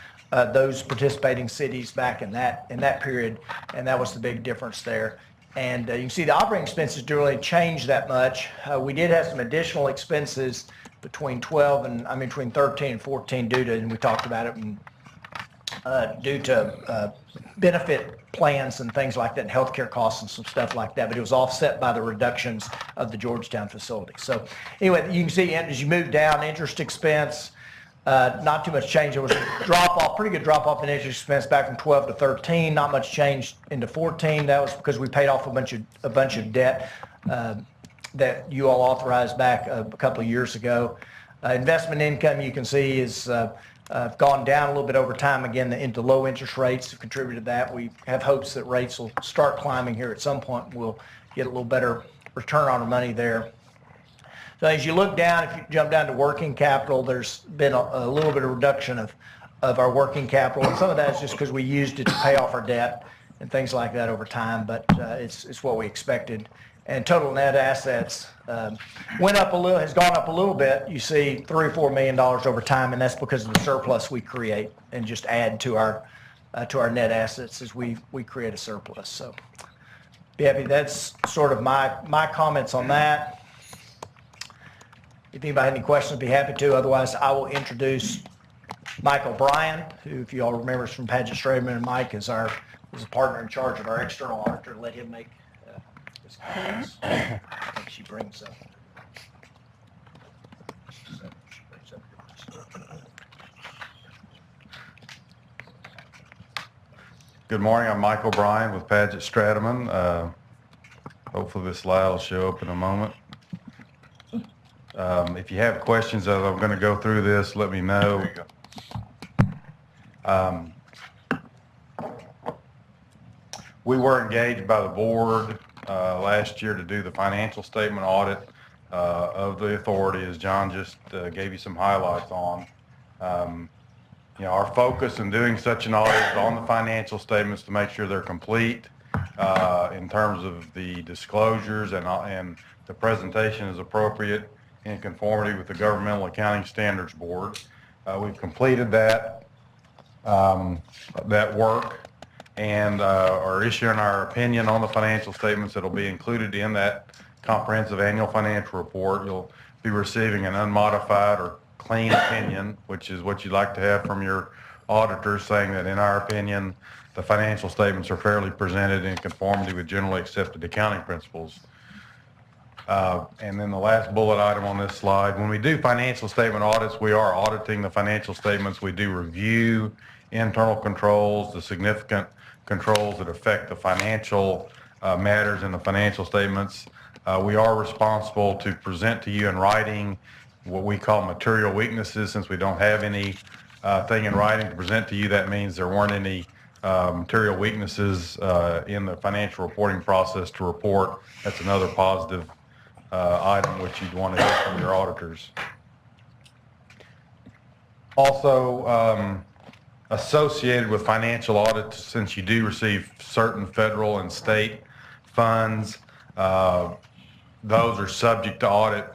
those participating cities back in that period, and that was the big difference there. And you can see the operating expenses didn't really change that much. We did have some additional expenses between 13 and 14 due to, and we talked about it, due to benefit plans and things like that, and healthcare costs and some stuff like that, but it was offset by the reductions of the Georgetown facility. So anyway, you can see as you move down, interest expense, not too much change. There was a pretty good drop off in interest expense back from 12 to 13. Not much change into 14. That was because we paid off a bunch of debt that you all authorized back a couple of years ago. Investment income, you can see, is gone down a little bit over time. Again, into low interest rates have contributed to that. We have hopes that rates will start climbing here at some point. We'll get a little better return on our money there. So as you look down, if you jump down to working capital, there's been a little bit of reduction of our working capital. And some of that is just because we used it to pay off our debt and things like that over time, but it's what we expected. And total net assets has gone up a little bit. You see $3 or $4 million over time, and that's because of the surplus we create and just add to our net assets as we create a surplus. So that's sort of my comments on that. If anybody has any questions, I'd be happy to. Otherwise, I will introduce Mike O'Brien, who, if you all remember, is from Paget Strademan, and Mike is a partner in charge of our external auditor. Let him make his comments. I think she brings up. Good morning, I'm Mike O'Brien with Paget Strademan. Hopefully this slide will show up in a moment. If you have questions as I'm going to go through this, let me know. We were engaged by the board last year to do the financial statement audit of the authority, as John just gave you some highlights on. You know, our focus in doing such an audit is on the financial statements to make sure they're complete in terms of the disclosures and the presentation is appropriate in conformity with the Governmental Accounting Standards Board. We've completed that work and are issuing our opinion on the financial statements that will be included in that comprehensive annual financial report. You'll be receiving an unmodified or clean opinion, which is what you'd like to have from your auditors, saying that in our opinion, the financial statements are fairly presented in conformity with generally accepted accounting principles. And then the last bullet item on this slide, when we do financial statement audits, we are auditing the financial statements. We do review internal controls, the significant controls that affect the financial matters in the financial statements. We are responsible to present to you in writing what we call material weaknesses. Since we don't have any thing in writing to present to you, that means there weren't any material weaknesses in the financial reporting process to report. That's another positive item which you'd want to hear from your auditors. Also, associated with financial audits, since you do receive certain federal and state funds, those are subject to audit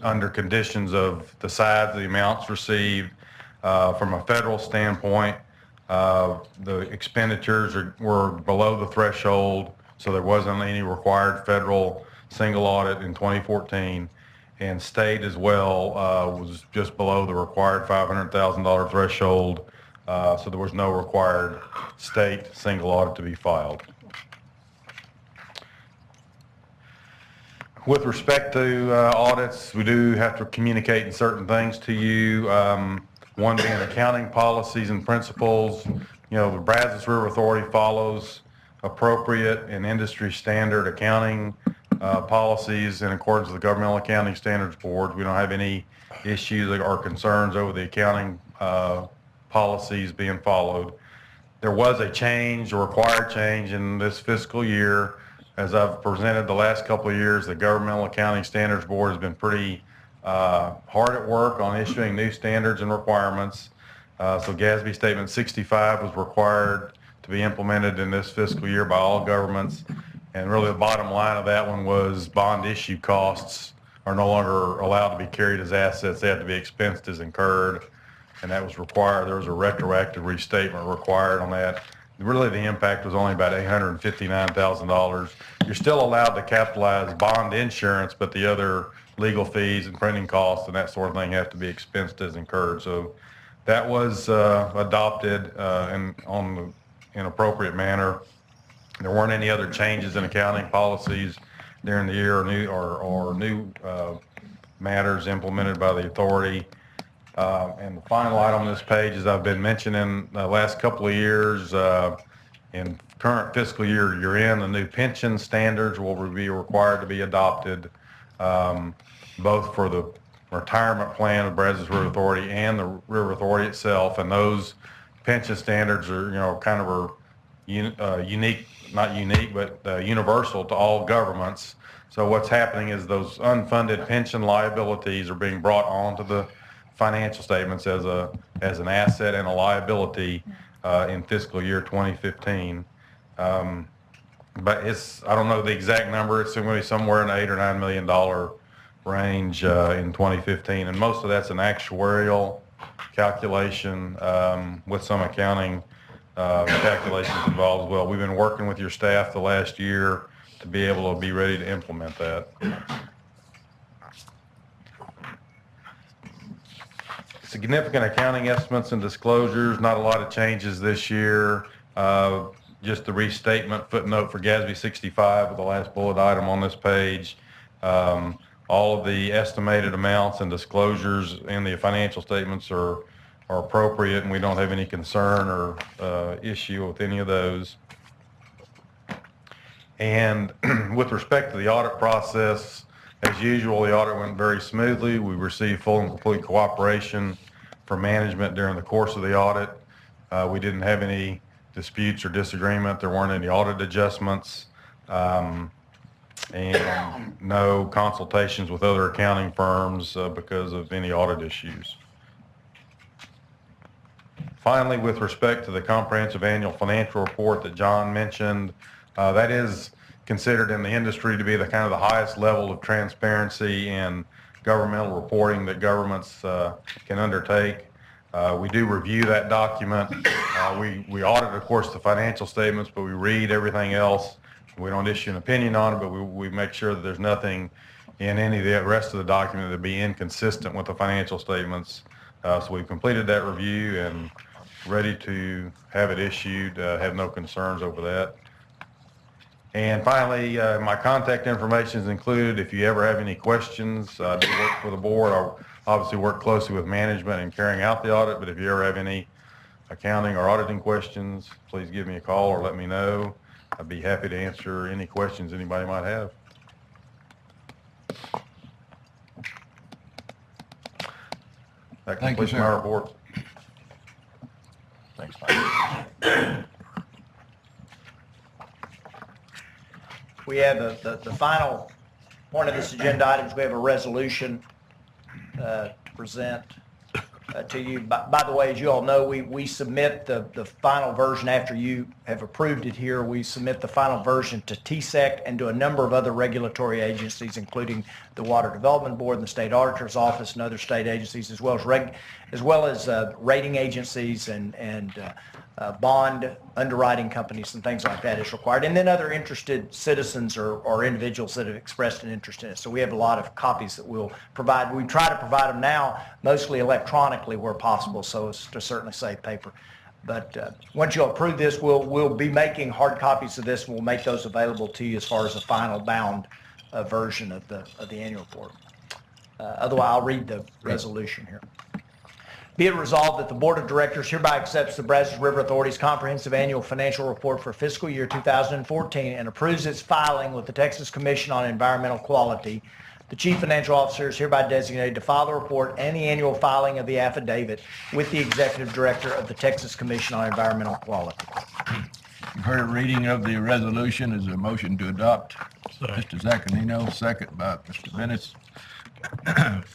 under conditions of the size of the amounts received. From a federal standpoint, the expenditures were below the threshold, so there wasn't any required federal single audit in 2014. And state as well was just below the required $500,000 threshold, so there was no required state single audit to be filed. With respect to audits, we do have to communicate certain things to you. One being accounting policies and principles. You know, the Brazos River Authority follows appropriate and industry standard accounting policies in accordance with the Governmental Accounting Standards Board. We don't have any issues or concerns over the accounting policies being followed. There was a change, a required change in this fiscal year. As I've presented the last couple of years, the Governmental Accounting Standards Board has been pretty hard at work on issuing new standards and requirements. So GASB Statement 65 was required to be implemented in this fiscal year by all governments. And really the bottom line of that one was bond issue costs are no longer allowed to be carried as assets. They have to be expensed as incurred. And that was required. There was a retroactive restatement required on that. Really, the impact was only about $859,000. You're still allowed to capitalize bond insurance, but the other legal fees and printing costs and that sort of thing have to be expensed as incurred. So that was adopted in an appropriate manner. There weren't any other changes in accounting policies during the year or new matters implemented by the authority. And the final item on this page, as I've been mentioning the last couple of years, in current fiscal year you're in, the new pension standards will be required to be adopted, both for the retirement plan of Brazos River Authority and the River Authority itself. And those pension standards are, kind of unique, not unique, but universal to all governments. So what's happening is those unfunded pension liabilities are being brought onto the financial statements as an asset and a liability in fiscal year 2015. But I don't know the exact number. It's going to be somewhere in the $8 or $9 million range in 2015, and most of that's an actuarial calculation with some accounting calculations involved as well. We've been working with your staff the last year to be able to be ready to implement that. significant accounting estimates and disclosures, not a lot of changes this year. Just the restatement footnote for GASB 65 with the last bullet item on this page. All of the estimated amounts and disclosures in the financial statements are appropriate, and we don't have any concern or issue with any of those. And with respect to the audit process, as usual, the audit went very smoothly. We received full and complete cooperation from management during the course of the audit. We didn't have any disputes or disagreement. There weren't any audit adjustments, and no consultations with other accounting firms because of any audit issues. Finally, with respect to the comprehensive annual financial report that John mentioned, that is considered in the industry to be the kind of the highest level of transparency and governmental reporting that governments can undertake. We do review that document. We audit, of course, the financial statements, but we read everything else. We don't issue an opinion on it, but we make sure that there's nothing in any of the rest of the document that be inconsistent with the financial statements. So we've completed that review and ready to have it issued. Have no concerns over that. And finally, my contact information is included. If you ever have any questions, I do work for the board. I obviously work closely with management in carrying out the audit, but if you ever have any accounting or auditing questions, please give me a call or let me know. I'd be happy to answer any questions anybody might have. That completes my report. Thanks, Mike. We have the final point of this agenda items. We have a resolution to present to you. By the way, as you all know, we submit the final version after you have approved it here. We submit the final version to TSEC and to a number of other regulatory agencies, including the Water Development Board and the State Auditor's Office and other state agencies, as well as rating agencies and bond underwriting companies and things like that is required. And then other interested citizens or individuals that have expressed an interest in it. So we have a lot of copies that we'll provide. We try to provide them now mostly electronically where possible, so as to certainly save paper. But once you approve this, we'll be making hard copies of this, and we'll make those available to you as far as a final bound version of the annual report. Otherwise, I'll read the resolution here. Be it resolved that the Board of Directors hereby accepts the Brazos River Authority's comprehensive annual financial report for fiscal year 2014 and approves its filing with the Texas Commission on Environmental Quality. The Chief Financial Officer is hereby designated to file the report and the annual filing of the affidavit with the Executive Director of the Texas Commission on Environmental Quality. You've heard a reading of the resolution. Is there a motion to adopt? Mr. Zaccanino, second by Mr. Bennett.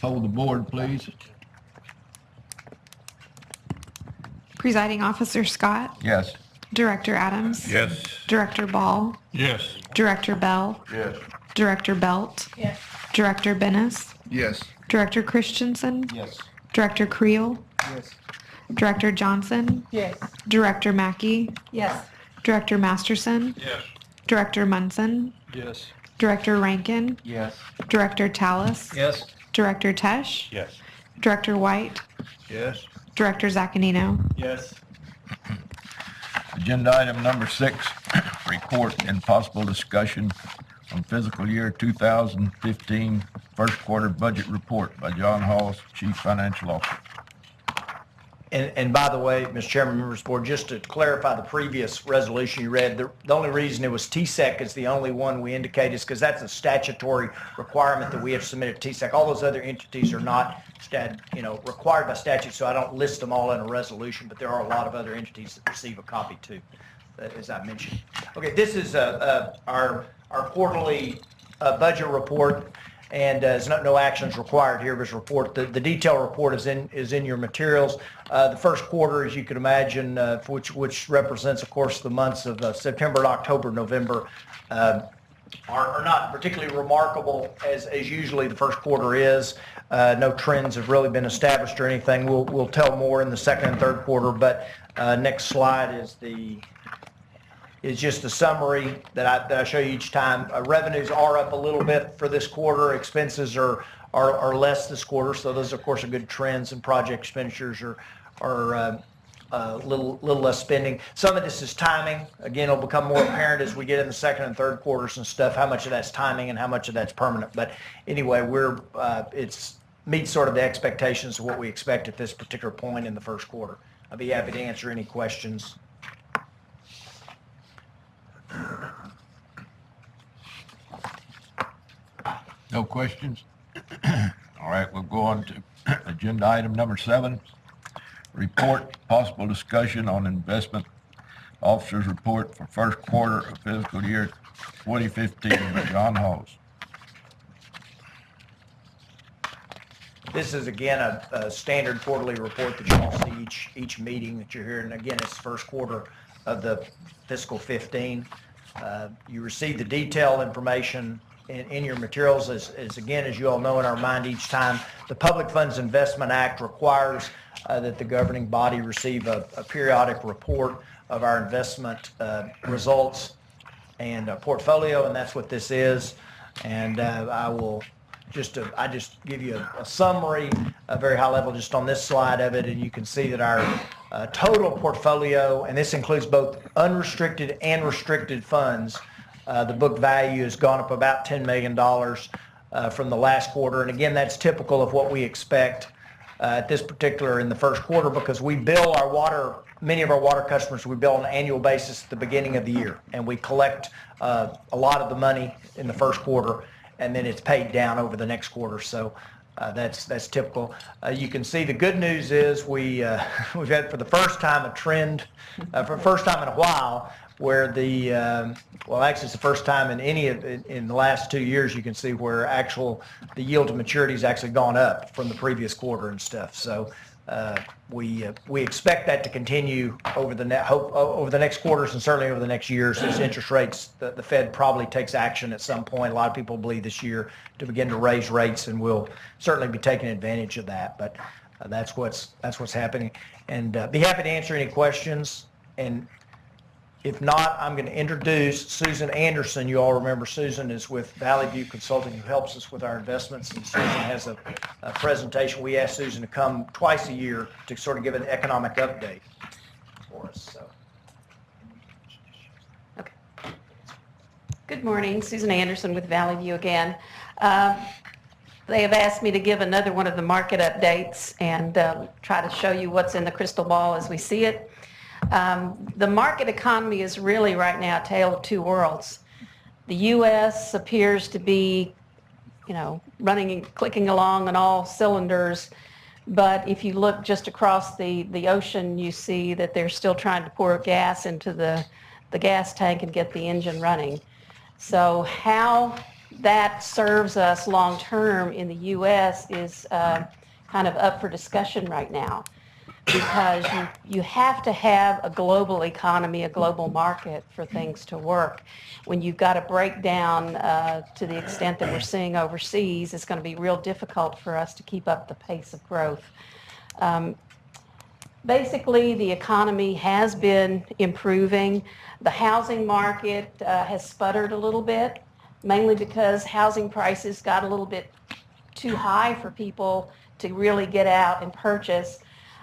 Poll the board, please. Presiding Officer Scott, Yes. Director Adams, Yes. Director Ball, Yes. Director Bell, Yes. Director Belt, Yes. Director Bennis, Yes. Director Christensen, Yes. Director Creel, Yes. Director Johnson, Yes. Director Mackey, Yes. Director Masterson, Yes. Director Munson, Yes. Director Rankin, Yes. Director Tallis, Yes. Director Tesh, Yes. Director White, Yes. Director Zaccanino. Yes. Agenda item number 6, report and possible discussion on fiscal year 2015 first quarter budget report by John Hall, Chief Financial Officer. And by the way, Mr. Chairman, members of the board, just to clarify the previous resolution you read, the only reason it was TSEC is the only one we indicate is because that's a statutory requirement that we have submitted to TSEC. All those other entities are not required by statute, so I don't list them all in a resolution, but there are a lot of other entities that receive a copy too, as I mentioned. Okay, this is our quarterly budget report. And there's no actions required here. This report, the detailed report is in your materials. The first quarter, as you can imagine, which represents, of course, the months of September and October, November, are not particularly remarkable as usually the first quarter is. No trends have really been established or anything. We'll tell more in the second and third quarter. But next slide is just a summary that I show you each time. Revenues are up a little bit for this quarter. Expenses are are less this quarter. So those, of course, are good trends, and project expenditures are a little less spending. Some of this is timing. Again, it'll become more apparent as we get in the second and third quarters and stuff, how much of that's timing and how much of that's permanent. But anyway, it's meets sort of the expectations of what we expect at this particular point in the first quarter. I'll be happy to answer any questions. No questions? All right, we'll go on to agenda item number 7. Report, possible discussion on investment officer's report for first quarter of fiscal year 2015 by John Halls. This is, again, a standard quarterly report that you all see each meeting that you're hearing. Again, it's the first quarter of the fiscal 15. You receive the detailed information in your materials. As again, as you all know in our mind each time, the Public Funds Investment Act requires that the governing body receive a periodic report of our investment results and portfolio, and that's what this is. And I just give you a summary, a very high level just on this slide of it, and you can see that our total portfolio, and this includes both unrestricted and restricted funds, the book value has gone up about $10 million from the last quarter. And again, that's typical of what we expect at this particular in the first quarter, because we bill our water, many of our water customers, we bill on an annual basis at the beginning of the year, and we collect a lot of the money in the first quarter, and then it's paid down over the next quarter. So that's typical. You can see the good news is we've had for the first time a trend, for the first time in a while, where well, actually it's the first time in the last 2 years you can see where the yield to maturity has actually gone up from the previous quarter and stuff. So we expect that to continue over the next quarters and certainly over the next years as interest rates, the Fed probably takes action at some point. A lot of people believe this year to begin to raise rates, and we'll certainly be taking advantage of that. But that's what's happening, and be happy to answer any questions. And if not, I'm going to introduce Susan Anderson. You all remember Susan is with Valley View Consulting, who helps us with our investments. And Susan has a presentation. We ask Susan to come twice a year to sort of give an economic update for us. So. Okay. Good morning, Susan Anderson with Valley View again. They have asked me to give another one of the market updates and try to show you what's in the crystal ball as we see it. The market economy is really right now a tale of two worlds. The U.S. appears to be, running and clicking along on all cylinders, but if you look just across the ocean, you see that they're still trying to pour gas into the gas tank and get the engine running. So how that serves us long term in the U.S. is kind of up for discussion right now, because you have to have a global economy, a global market for things to work. When you've got to break down to the extent that we're seeing overseas, it's going to be real difficult for us to keep up the pace of growth. Basically, the economy has been improving. The housing market has sputtered a little bit, mainly because housing prices got a little bit too high for people to really get out and purchase.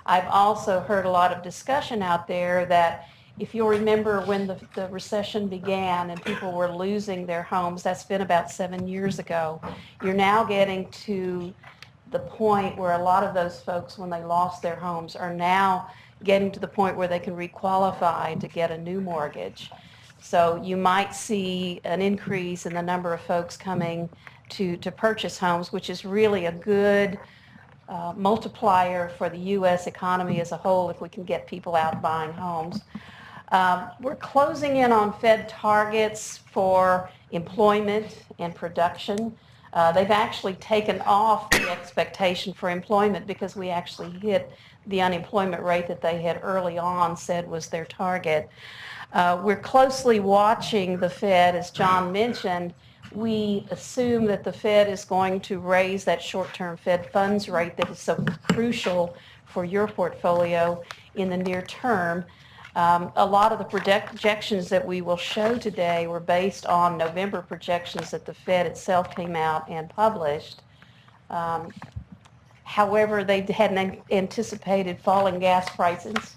I've also heard a lot of discussion out there that if you'll remember when the recession began and people were losing their homes, that's been about 7 years ago. You're now getting to the point where a lot of those folks, when they lost their homes, are now getting to the point where they can requalify to get a new mortgage. So you might see an increase in the number of folks coming to purchase homes, which is really a good multiplier for the U.S. economy as a whole if we can get people out buying homes. We're closing in on Fed targets for employment and production. They've actually taken off the expectation for employment because we actually hit the unemployment rate that they had early on said was their target. We're closely watching the Fed. As John mentioned, we assume that the Fed is going to raise that short-term Fed funds rate that is so crucial for your portfolio in the near term. A lot of the projections that we will show today were based on November projections that the Fed itself came out and published. However, they hadn't anticipated falling gas prices,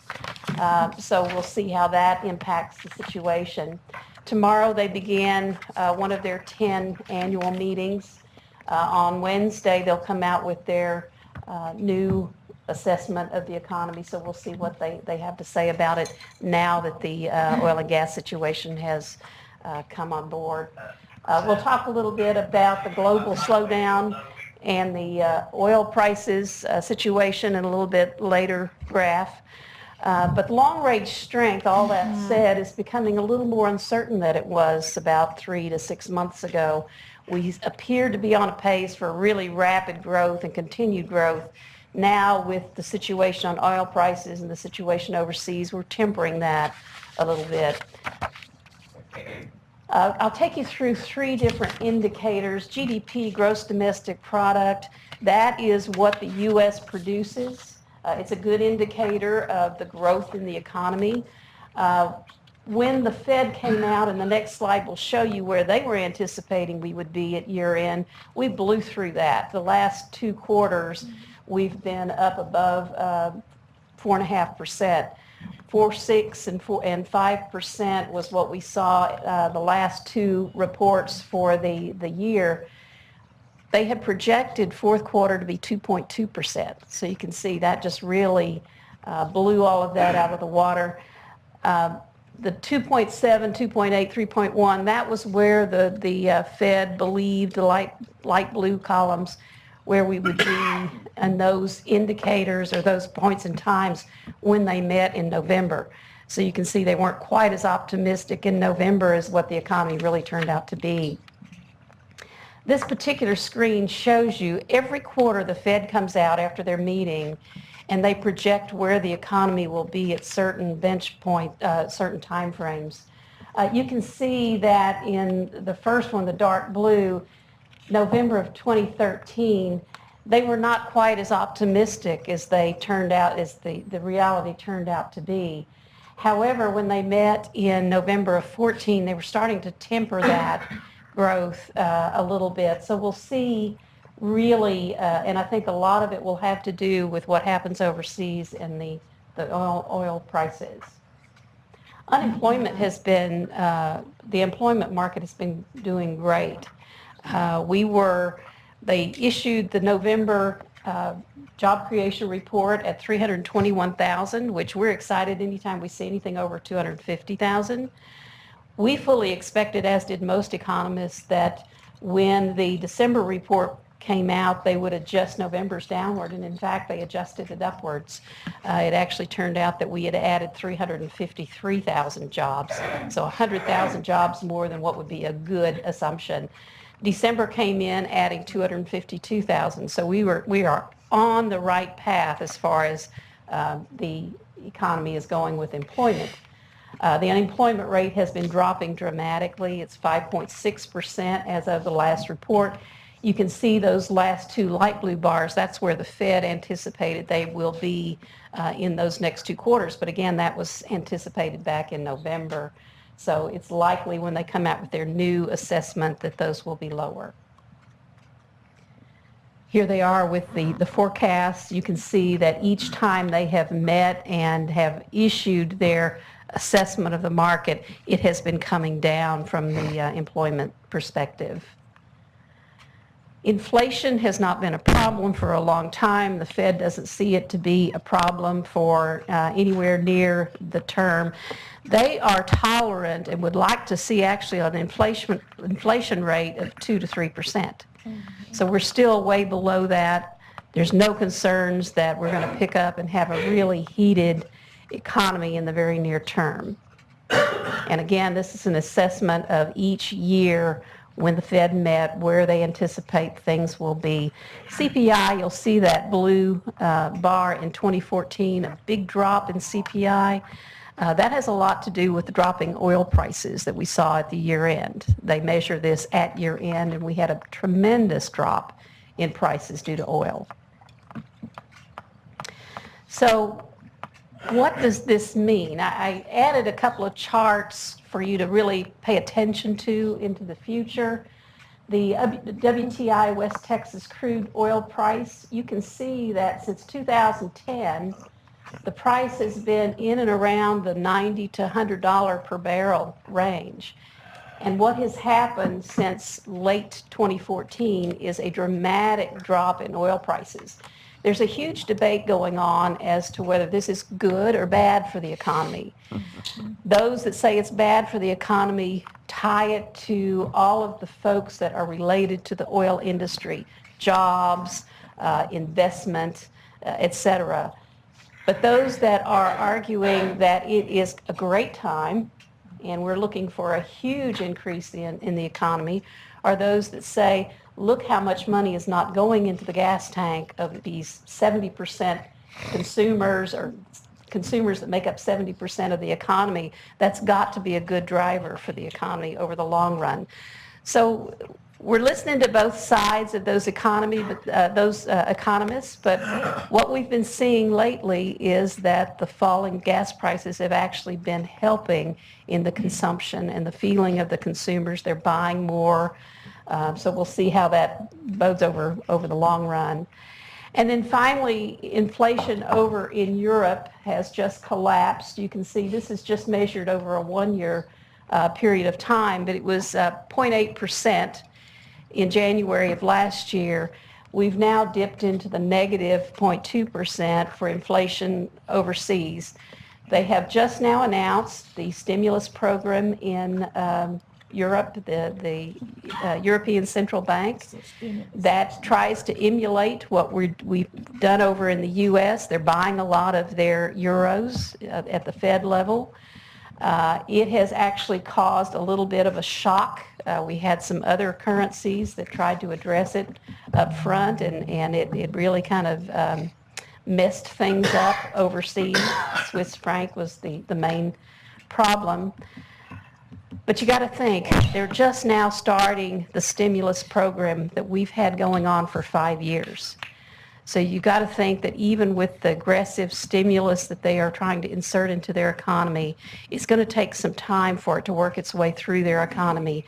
so we'll see how that impacts the situation. Tomorrow, they begin one of their 10 annual meetings. On Wednesday, they'll come out with their new assessment of the economy, so we'll see what they have to say about it now that the oil and gas situation has come on board. We'll talk a little bit about the global slowdown and the oil prices situation in a little bit later graph. But long-range strength, all that said, is becoming a little more uncertain than it was about 3 to 6 months ago. We appear to be on a pace for really rapid growth and continued growth. Now, with the situation on oil prices and the situation overseas, we're tempering that a little bit. I'll take you through 3 different indicators. GDP, gross domestic product, that is what the U.S. produces. It's a good indicator of the growth in the economy. When the Fed came out, and the next slide will show you where they were anticipating we would be at year end, we blew through that. The last 2 quarters, we've been up above 4.5%. 4, 6, and 5% was what we saw the last 2 reports for the year. They had projected fourth quarter to be 2.2%. So you can see that just really blew all of that out of the water. The 2.7, 2.8, 3.1, that was where the Fed believed, the light blue columns, where we would be in those indicators or those points in times when they met in November. So you can see they weren't quite as optimistic in November as what the economy really turned out to be. This particular screen shows you every quarter the Fed comes out after their meeting and they project where the economy will be at certain certain time frames. You can see that in the first one, the dark blue, November of 2013, they were not quite as optimistic as they turned out, as the reality turned out to be. However, when they met in November of 14, they were starting to temper that growth a little bit. So we'll see really, and I think a lot of it will have to do with what happens overseas and the oil prices. Unemployment has been, the employment market has been doing great. They issued the November job creation report at 321,000, which we're excited anytime we see anything over 250,000. We fully expected, as did most economists, that when the December report came out, they would adjust November's downward, and in fact, they adjusted it upwards. It actually turned out that we had added 353,000 jobs, so 100,000 jobs more than what would be a good assumption. December came in adding 252,000, so we are on the right path as far as the economy is going with employment. The unemployment rate has been dropping dramatically. It's 5.6% as of the last report. You can see those last 2 light blue bars. That's where the Fed anticipated they will be in those next 2 quarters. But again, that was anticipated back in November. So it's likely when they come out with their new assessment that those will be lower. Here they are with the forecasts. You can see that each time they have met and have issued their assessment of the market, it has been coming down from the employment perspective. Inflation has not been a problem for a long time. The Fed doesn't see it to be a problem for anywhere near the term. They are tolerant and would like to see actually an inflation rate of 2 to 3%. So we're still way below that. There's no concerns that we're going to pick up and have a really heated economy in the very near term. And again, this is an assessment of each year when the Fed met, where they anticipate things will be. CPI, you'll see that blue bar in 2014, a big drop in CPI. That has a lot to do with the dropping oil prices that we saw at the year end. They measure this at year end, and we had a tremendous drop in prices due to oil. So what does this mean? I added a couple of charts for you to really pay attention to into the future. The WTI West Texas crude oil price, you can see that since 2010, the price has been in and around the $90 to $100 per barrel range. And what has happened since late 2014 is a dramatic drop in oil prices. There's a huge debate going on as to whether this is good or bad for the economy. Those that say it's bad for the economy tie it to all of the folks that are related to the oil industry, jobs, investment, etc. But those that are arguing that it is a great time and we're looking for a huge increase in the economy are those that say, look how much money is not going into the gas tank of these 70% consumers or consumers that make up 70% of the economy. That's got to be a good driver for the economy over the long run. So we're listening to both sides of those economists, but what we've been seeing lately is that the falling gas prices have actually been helping in the consumption and the feeling of the consumers. They're buying more. So we'll see how that bodes over the long run. And then finally, inflation over in Europe has just collapsed. You can see this is just measured over a one-year period of time, but it was 0.8% in January of last year. We've now dipped into the negative 0.2% for inflation overseas. They have just now announced the stimulus program in Europe, the European Central Bank, that tries to emulate what we've done over in the U.S. They're buying a lot of their euros at the Fed level. It has actually caused a little bit of a shock. We had some other currencies that tried to address it up front, and it really kind of messed things up overseas. Swiss franc was the main problem. But you got to think, they're just now starting the stimulus program that we've had going on for 5 years. So you got to think that even with the aggressive stimulus that they are trying to insert into their economy, it's going to take some time for it to work its way through their economy.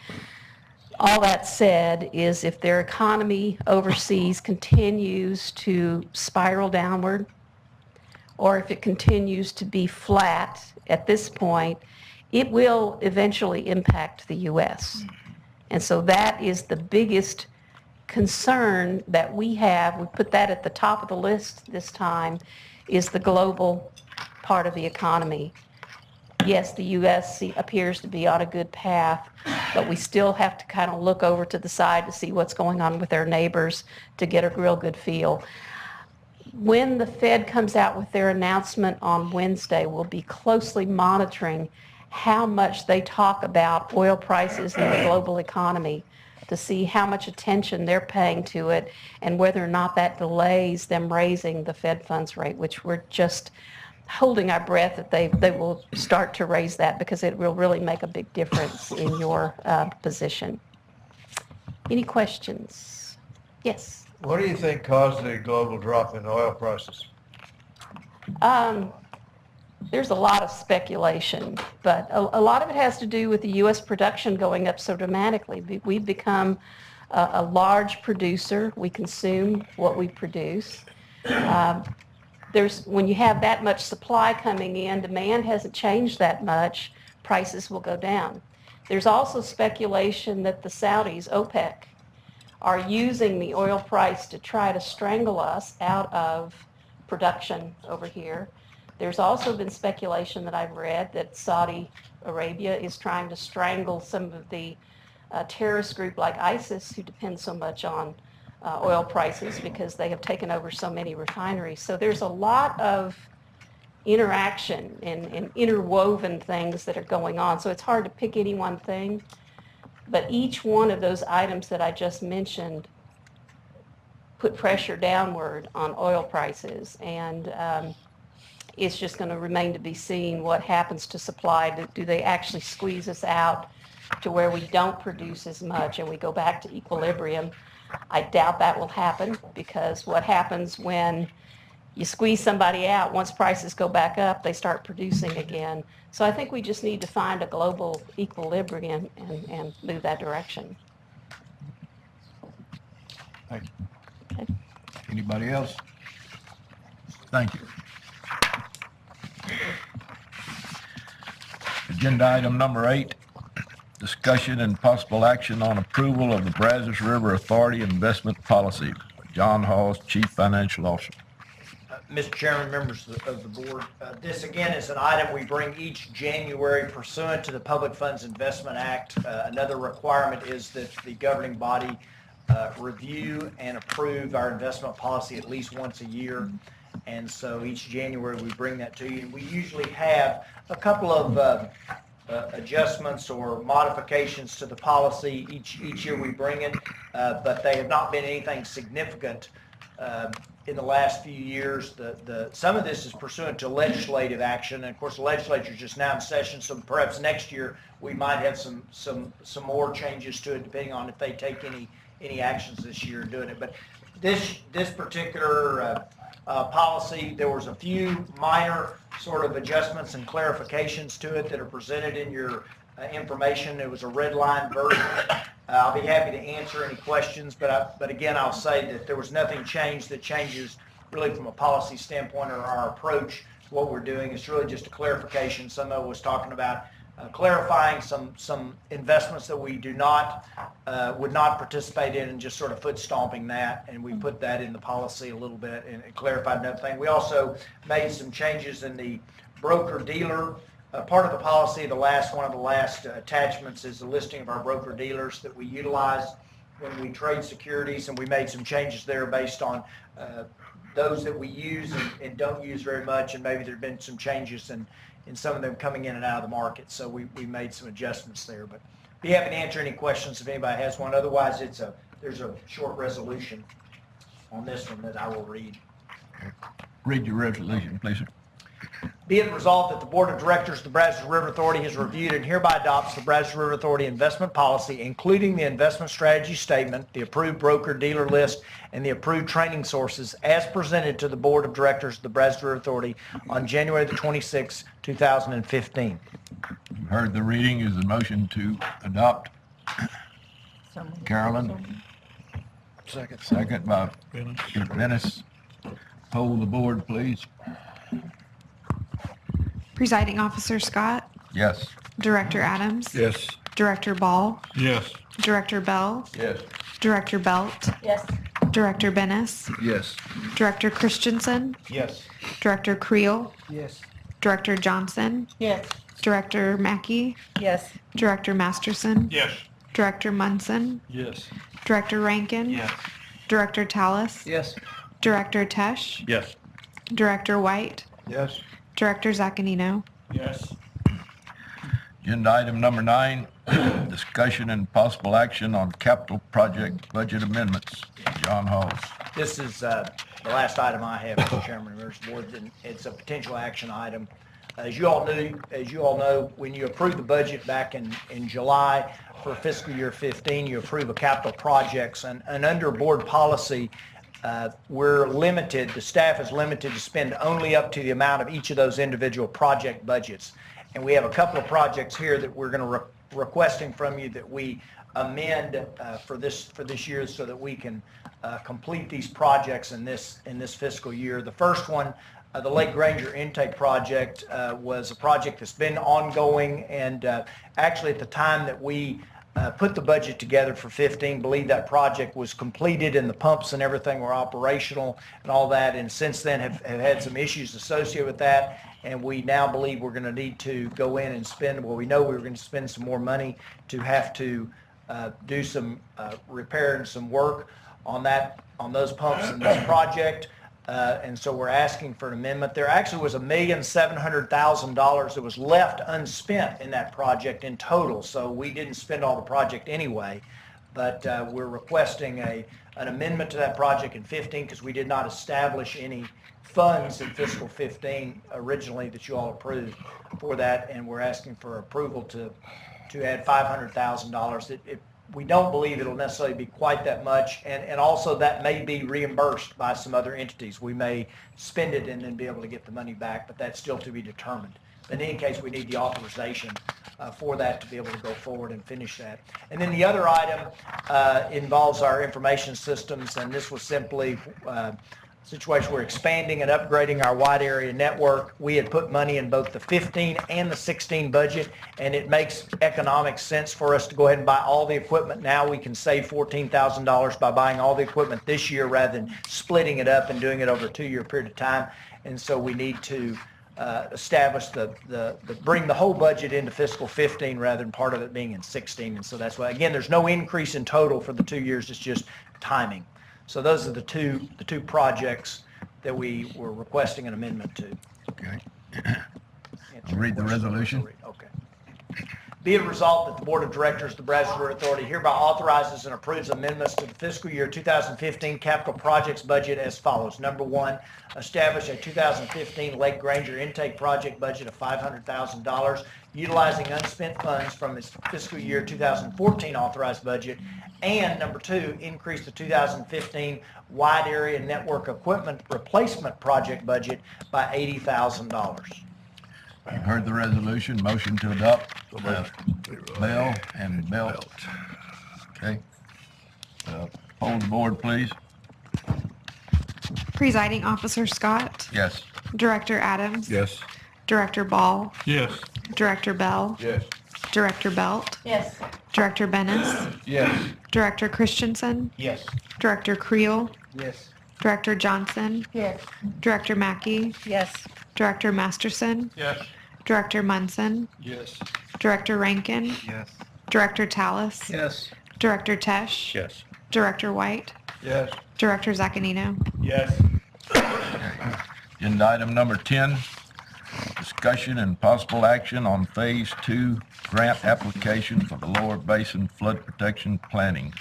All that said is if their economy overseas continues to spiral downward, or if it continues to be flat at this point, it will eventually impact the U.S. And so that is the biggest concern that we have. We put that at the top of the list this time, is the global part of the economy. Yes, the U.S. appears to be on a good path, but we still have to kind of look over to the side to see what's going on with our neighbors to get a real good feel. When the Fed comes out with their announcement on Wednesday, we'll be closely monitoring how much they talk about oil prices in the global economy to see how much attention they're paying to it and whether or not that delays them raising the Fed funds rate, which we're just holding our breath that they will start to raise that because it will really make a big difference in your position. Any questions? Yes? What do you think caused the global drop in oil prices? There's a lot of speculation, but a lot of it has to do with the U.S. production going up so dramatically. We've become a large producer. We consume what we produce. When you have that much supply coming in, demand hasn't changed that much, prices will go down. There's also speculation that the Saudis, OPEC, are using the oil price to try to strangle us out of production over here. There's also been speculation that I've read that Saudi Arabia is trying to strangle some of the terrorist group like ISIS who depend so much on oil prices because they have taken over so many refineries. So there's a lot of interaction and interwoven things that are going on. So it's hard to pick any one thing, but each one of those items that I just mentioned put pressure downward on oil prices, and it's just going to remain to be seen what happens to supply. Do they actually squeeze us out to where we don't produce as much and we go back to equilibrium? I doubt that will happen, because what happens when you squeeze somebody out, once prices go back up, they start producing again. So I think we just need to find a global equilibrium and move that direction. Thank you. Anybody else? Thank you. Agenda item number 8, discussion and possible action on approval of the Brazos River Authority investment policy. John Hawes, Chief Financial Officer. Mr. Chairman, members of the board, this again is an item we bring each January pursuant to the Public Funds Investment Act. Another requirement is that the governing body review and approve our investment policy at least once a year. And so each January we bring that to you. And we usually have a couple of adjustments or modifications to the policy each year we bring it, but they have not been anything significant in the last few years. Some of this is pursuant to legislative action, and of course the legislature is just now in session, so perhaps next year we might have some more changes to it depending on if they take any actions this year doing it. But this particular policy, there was a few minor sort of adjustments and clarifications to it that are presented in your information. It was a red line version. I'll be happy to answer any questions, but again, I'll say that there was nothing changed that changes really from a policy standpoint or our approach to what we're doing. It's really just a clarification. Someone was talking about clarifying some investments that we would not participate in and just sort of foot stomping that, and we put that in the policy a little bit and clarified another thing. We also made some changes in the broker-dealer part of the policy. One of the last attachments is a listing of our broker-dealers that we utilize when we trade securities, and we made some changes there based on those that we use and don't use very much, and maybe there have been some changes in some of them coming in and out of the market. So we made some adjustments there, but be happy to answer any questions if anybody has one. Otherwise, there's a short resolution on this one that I will read. Read your resolution, please, sir. Be it resolved that the Board of Directors of the Brazos River Authority has reviewed and hereby adopts the Brazos River Authority investment policy, including the investment strategy statement, the approved broker-dealer list, and the approved training sources as presented to the Board of Directors of the Brazos River Authority on January the 26th, 2015. You've heard the reading. Is the motion to adopt? Carolyn? Second. Second by Dennis. Poll the board, please. Presiding Officer Scott, Yes. Director Adams, Yes. Director Ball, Yes. Director Bell, Yes. Director Belt, Yes. Director Bennis, Yes. Director Christensen, Yes. Director Creel, Yes. Director Johnson, Yes. Director Mackey, Yes. Director Masterson, Yes. Director Munson, Yes. Director Rankin, Yes. Director Tallis, Yes. Director Tesh, Yes. Director White, Yes. Director Zaccanino. Yes. Agenda item number 9, discussion and possible action on capital project budget amendments. John Hawes. This is the last item I have, Mr. Chairman and members of the board, and it's a potential action item. As you all know, when you approved the budget back in July for fiscal year 15, you approve of capital projects, and under board policy, we're limited, the staff is limited to spend only up to the amount of each of those individual project budgets. And we have a couple of projects here that we're going to requesting from you that we amend for this year so that we can complete these projects in this fiscal year. The first one, the Lake Granger intake project, was a project that's been ongoing, and actually at the time that we put the budget together for 15, believe that project was completed and the pumps and everything were operational and all that, and since then have had some issues associated with that, and we now believe we're going to need to go in and spend, well, we know we're going to spend some more money to have to do some repair and some work on those pumps in this project. And so we're asking for an amendment. There actually was $1,700,000 that was left unspent in that project in total, so we didn't spend all the project anyway. But we're requesting an amendment to that project in 15 because we did not establish any funds in fiscal 15 originally that you all approved for that, and we're asking for approval to add $500,000. We don't believe it'll necessarily be quite that much, and also that may be reimbursed by some other entities. We may spend it and then be able to get the money back, but that's still to be determined. In any case, we need the authorization for that to be able to go forward and finish that. And then the other item involves our information systems, and this was simply situation we're expanding and upgrading our wide area network. We had put money in both the 15 and the 16 budget, and it makes economic sense for us to go ahead and buy all the equipment now. We can save $14,000 by buying all the equipment this year rather than splitting it up and doing it over a 2-year period of time. And so we need to establish bring the whole budget into fiscal 15 rather than part of it being in 16. And so that's why, again, there's no increase in total for the 2 years, it's just timing. So those are the two projects that we were requesting an amendment to. Okay. I'll read the resolution. Okay. Be it resolved that the Board of Directors of the Brazos River Authority hereby authorizes and approves amendments to the fiscal year 2015 capital projects budget as follows. Number one, establish a 2015 Lake Granger intake project budget of $500,000 utilizing unspent funds from its fiscal year 2014 authorized budget. And number two, increase the 2015 wide area network equipment replacement project budget by $80,000. You've heard the resolution. Motion to adopt. Bell and Belt. Okay. Poll the board, please. Presiding Officer Scott, Yes. Director Adams, Yes. Director Ball, Yes. Director Bell, Yes. Director Belt, Yes. Director Bennis, Yes. Director Christensen, Yes. Director Creel, Yes. Director Johnson, Yes. Director Mackey, Yes. Director Masterson, Yes. Director Munson, Yes. Director Rankin, Yes. Director Tallis, Yes. Director Tesh, Yes. Director White, Yes. Director Zaccanino. Yes. Agenda item number 10, discussion and possible action on Phase 2 grant application for the Lower Basin Flood Protection Planning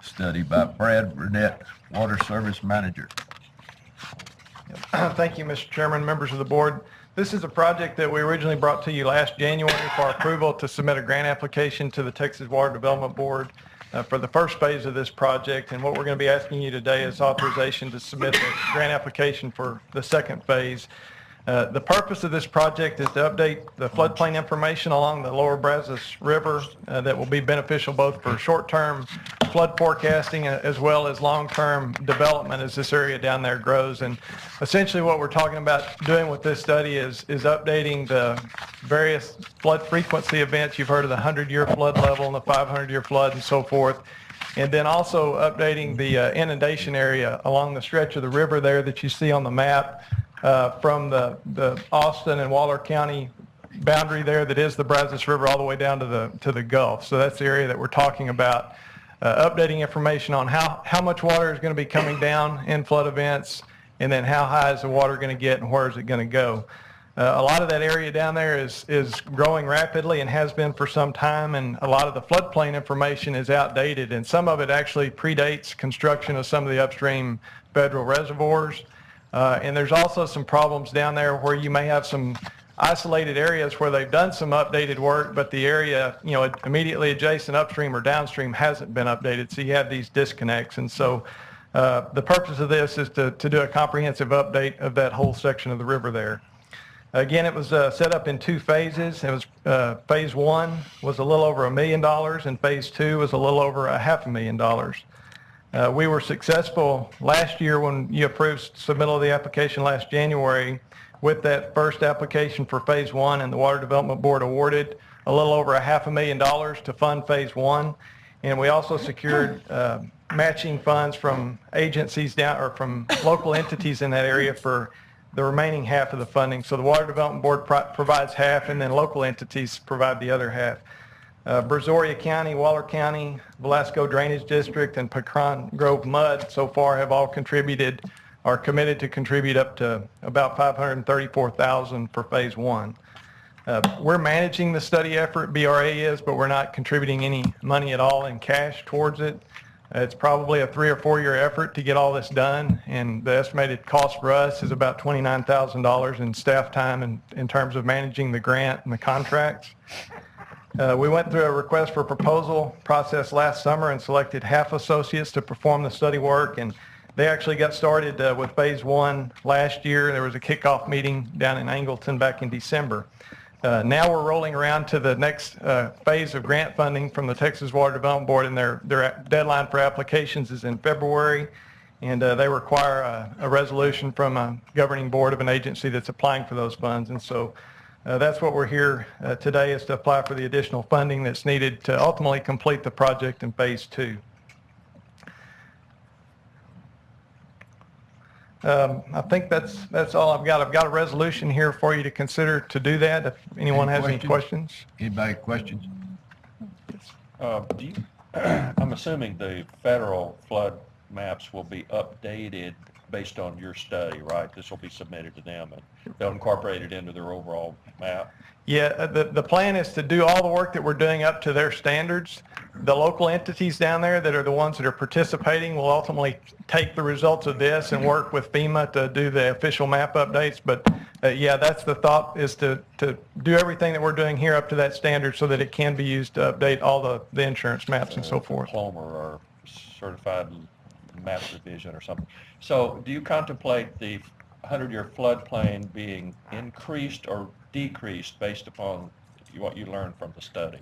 Study by Brad Burnett, Water Service Manager. Thank you, Mr. Chairman, members of the board. This is a project that we originally brought to you last January for approval to submit a grant application to the Texas Water Development Board for the first phase of this project. And what we're going to be asking you today is authorization to submit the grant application for the second phase. The purpose of this project is to update the floodplain information along the lower Brazos River that will be beneficial both for short-term flood forecasting as well as long-term development as this area down there grows. And essentially what we're talking about doing with this study is updating the various flood frequency events. You've heard of the 100-year flood level and the 500-year flood and so forth. And then also updating the inundation area along the stretch of the river there that you see on the map. From the Austin and Waller County boundary there that is the Brazos River all the way down to the Gulf. So that's the area that we're talking about. Updating information on how much water is going to be coming down in flood events, and then how high is the water going to get and where is it going to go. A lot of that area down there is growing rapidly and has been for some time, and a lot of the floodplain information is outdated, and some of it actually predates construction of some of the upstream federal reservoirs. And there's also some problems down there where you may have some isolated areas where they've done some updated work, but the area, immediately adjacent upstream or downstream hasn't been updated. So you have these disconnects. And so the purpose of this is to do a comprehensive update of that whole section of the river there. Again, it was set up in two phases. It was phase one was a little over $1 million, and phase two was a little over $500,000. We were successful last year when you approved submittal of the application last January with that first application for phase one, and the Water Development Board awarded a little over $500,000 to fund phase one. And we also secured matching funds from agencies from local entities in that area for the remaining half of the funding. So the Water Development Board provides half, and then local entities provide the other half. Brazoria County, Waller County, Velasco Drainage District, and Pecan Grove Mud so far have all contributed, are committed to contribute up to about $534,000 for phase one. We're managing the study effort, BRA is, but we're not contributing any money at all in cash towards it. It's probably a 3 or 4 year effort to get all this done, and the estimated cost for us is about $29,000 in staff time in terms of managing the grant and the contracts. We went through a request for proposal process last summer and selected half associates to perform the study work, and they actually got started with phase one last year. There was a kickoff meeting down in Angleton back in December. Now we're rolling around to the next phase of grant funding from the Texas Water Development Board, and their deadline for applications is in February, and they require a resolution from a governing board of an agency that's applying for those funds. And so that's what we're here today, is to apply for the additional funding that's needed to ultimately complete the project in phase 2. I think that's all I've got. I've got a resolution here for you to consider to do that, if anyone has any questions. Anybody questions? I'm assuming the federal flood maps will be updated based on your study, right? This will be submitted to them, and they'll incorporate it into their overall map? Yeah, the plan is to do all the work that we're doing up to their standards. The local entities down there that are the ones that are participating will ultimately take the results of this and work with FEMA to do the official map updates. But yeah, that's the thought, is to do everything that we're doing here up to that standard so that it can be used to update all the insurance maps and so forth. Diploma or certified map revision or something. So do you contemplate the 100-year floodplain being increased or decreased based upon what you learned from the study?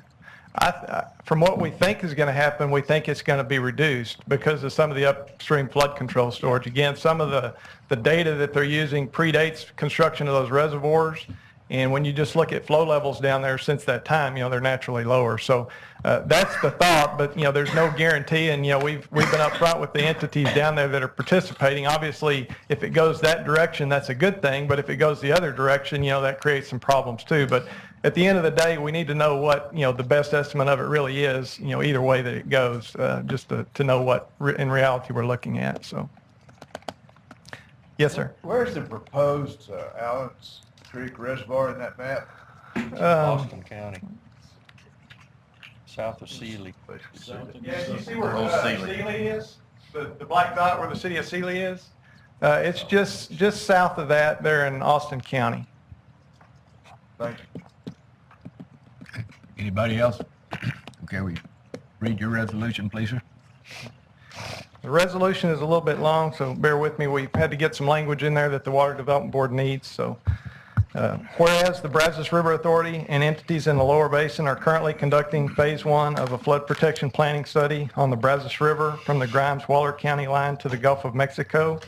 From what we think is going to happen, we think it's going to be reduced because of some of the upstream flood control storage. Again, some of the data that they're using predates construction of those reservoirs. And when you just look at flow levels down there since that time, they're naturally lower. So that's the thought, but there's no guarantee. And we've been upfront with the entities down there that are participating. Obviously, if it goes that direction, that's a good thing. But if it goes the other direction, that creates some problems too. But at the end of the day, we need to know what the best estimate of it really is. Either way that it goes, just to know what in reality we're looking at. So, yes, sir. Where's the proposed Allen's Creek Reservoir in that map? Austin County, south of Sealy. Yeah, you see where Sealy is? The black dot where the city of Sealy is? It's just south of that there in Austin County. Thank you. Anybody else? Okay, we read your resolution, please, sir. The resolution is a little bit long, so bear with me. We've had to get some language in there that the Water Development Board needs. So, whereas the Brazos River Authority and entities in the lower basin are currently conducting phase 1 of a flood protection planning study on the Brazos River from the Grimes-Waller County line to the Gulf of Mexico.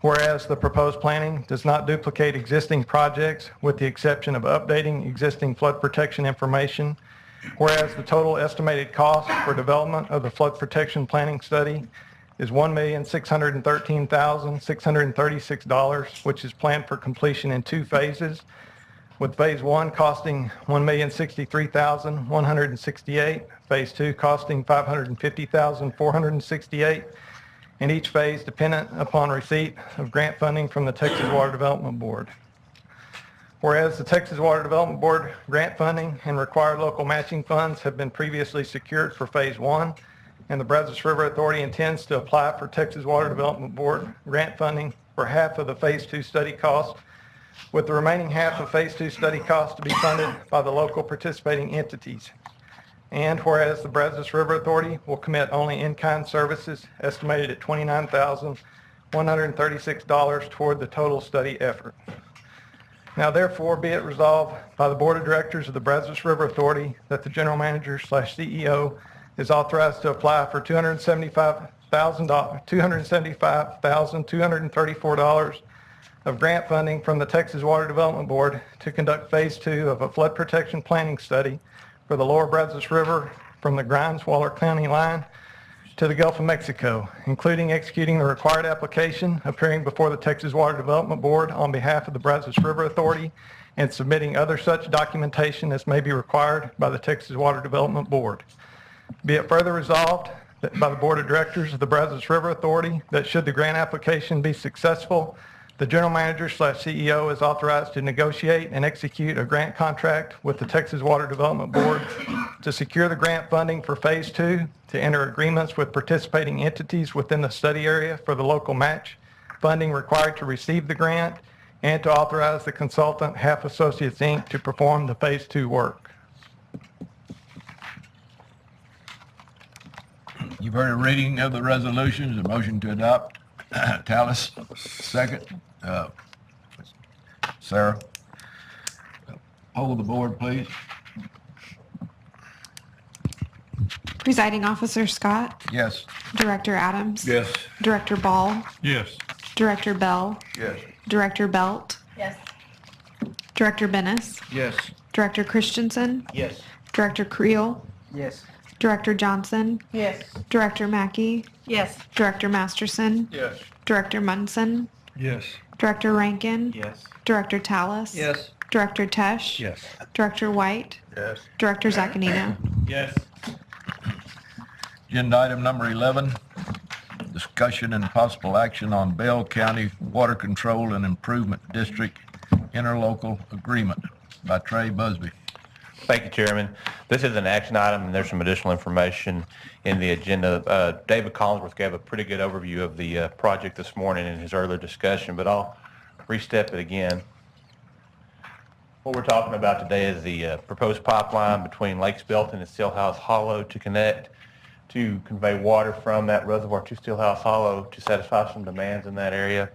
Whereas the proposed planning does not duplicate existing projects with the exception of updating existing flood protection information. Whereas the total estimated cost for development of the flood protection planning study is $1,613,636, which is planned for completion in 2 phases, with phase 1 costing $1,063,168, phase 2 costing $550,468, and each phase dependent upon receipt of grant funding from the Texas Water Development Board. Whereas the Texas Water Development Board grant funding and required local matching funds have been previously secured for phase 1, and the Brazos River Authority intends to apply for Texas Water Development Board grant funding for half of the phase 2 study cost, with the remaining half of phase 2 study cost to be funded by the local participating entities. And whereas the Brazos River Authority will commit only in-kind services estimated at $29,136 toward the total study effort. Now therefore be it resolved by the Board of Directors of the Brazos River Authority that the General Manager / CEO is authorized to apply for $275,234 of grant funding from the Texas Water Development Board to conduct phase 2 of a flood protection planning study for the lower Brazos River from the Grimes-Waller County line to the Gulf of Mexico, including executing the required application, appearing before the Texas Water Development Board on behalf of the Brazos River Authority, and submitting other such documentation as may be required by the Texas Water Development Board. Be it further resolved that by the Board of Directors of the Brazos River Authority that should the grant application be successful, the General Manager / CEO is authorized to negotiate and execute a grant contract with the Texas Water Development Board to secure the grant funding for phase 2, to enter agreements with participating entities within the study area for the local match funding required to receive the grant, and to authorize the consultant, Half Associates, Inc., to perform the phase 2 work. You've heard a reading of the resolutions, a motion to adopt. Tallis, second. Sarah. Poll the board, please. Presiding Officer Scott, Yes. Director Adams. Yes. Director Ball, Yes. Director Bell, Yes. Director Belt, Yes. Director Bennis, Yes. Director Christensen, Yes. Director Creel, Yes. Director Johnson, Yes. Director Mackey, Yes. Director Masterson, Yes. Director Munson, Yes. Director Rankin, Yes. Director Tallis. Yes. Director Tesh. Yes. Director White, Yes. Director Zaccanino. Yes. Agenda item number 11, discussion and possible action on Bell County Water Control and Improvement District interlocal agreement by Trey Busby. Thank you, Chairman. This is an action item, and there's some additional information in the agenda. David Collinsworth gave a pretty good overview of the project this morning in his earlier discussion, but I'll re-step it again. What we're talking about today is the proposed pipeline between Lakes Belton and Steelhouse Hollow to convey water from that reservoir to Steelhouse Hollow to satisfy some demands in that area.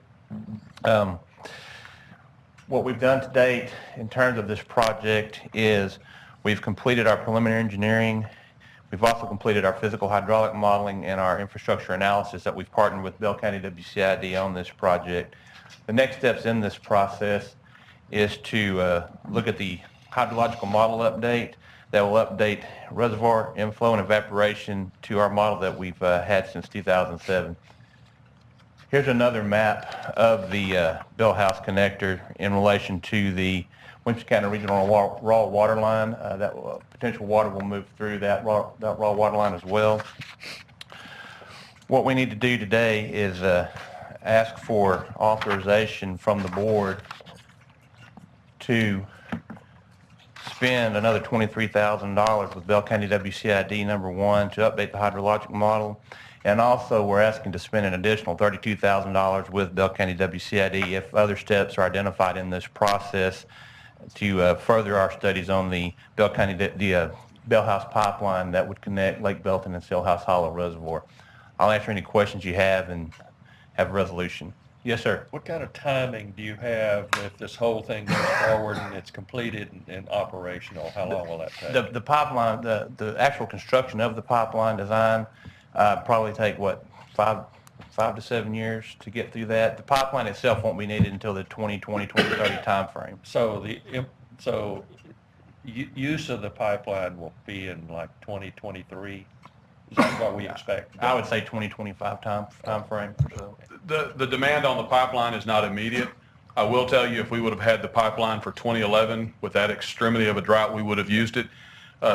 What we've done to date in terms of this project is we've completed our preliminary engineering. We've also completed our physical hydraulic modeling and our infrastructure analysis that we've partnered with Bell County WCID on this project. The next steps in this process is to look at the hydrological model update that will update reservoir inflow and evaporation to our model that we've had since 2007. Here's another map of the Bell House connector in relation to the Winston County Regional Raw Water Line. That potential water will move through that raw water line as well. What we need to do today is ask for authorization from the board to spend another $23,000 with Bell County WCID number 1 to update the hydrologic model. And also we're asking to spend an additional $32,000 with Bell County WCID if other steps are identified in this process to further our studies on the Bell County, the Bell House pipeline that would connect Lake Belton and Steelhouse Hollow Reservoir. I'll answer any questions you have and have a resolution. Yes, sir. What kind of timing do you have if this whole thing goes forward and it's completed and operational? How long will that take? The pipeline, the actual construction of the pipeline design probably take, what, five to 7 years to get through that. The pipeline itself won't be needed until the 2020, 2030 timeframe. So use of the pipeline will be in like 2023? Is that what we expect? I would say 2025 timeframe. So. The demand on the pipeline is not immediate. I will tell you, if we would have had the pipeline for 2011 with that extremity of a drought, we would have used it.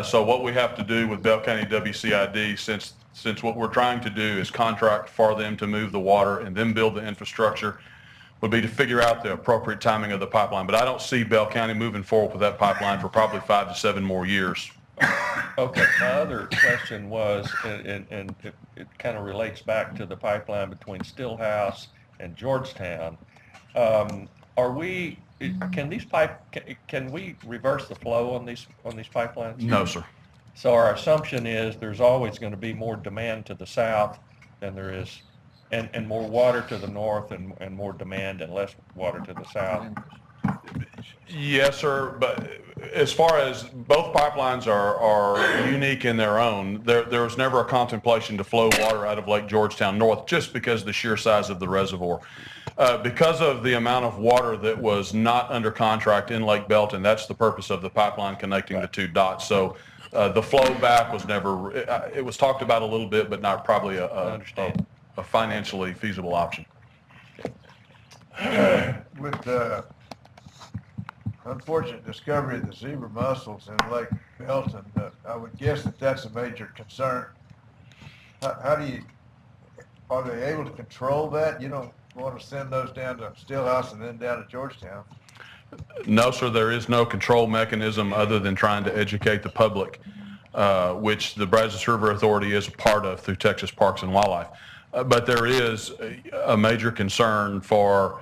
So what we have to do with Bell County WCID, since what we're trying to do is contract for them to move the water and then build the infrastructure, would be to figure out the appropriate timing of the pipeline. But I don't see Bell County moving forward with that pipeline for probably 5 to 7 more years. Okay, my other question was, and it kind of relates back to the pipeline between Steelhouse and Georgetown. Can we reverse the flow on these pipelines? No, sir. So our assumption is there's always going to be more demand to the south than there is, and more water to the north and more demand and less water to the south. Yes, sir, but as far as both pipelines are unique in their own, there was never a contemplation to flow water out of Lake Georgetown North just because of the sheer size of the reservoir. Because of the amount of water that was not under contract in Lake Belton, that's the purpose of the pipeline connecting the two dots. So the flow back was never, it was talked about a little bit, but not probably a financially feasible option. With the unfortunate discovery of the zebra mussels in Lake Belton, I would guess that that's a major concern. Are they able to control that? You don't want to send those down to Steelhouse and then down to Georgetown. No, sir, there is no control mechanism other than trying to educate the public, which the Brazos River Authority is a part of through Texas Parks and Wildlife. But there is a major concern for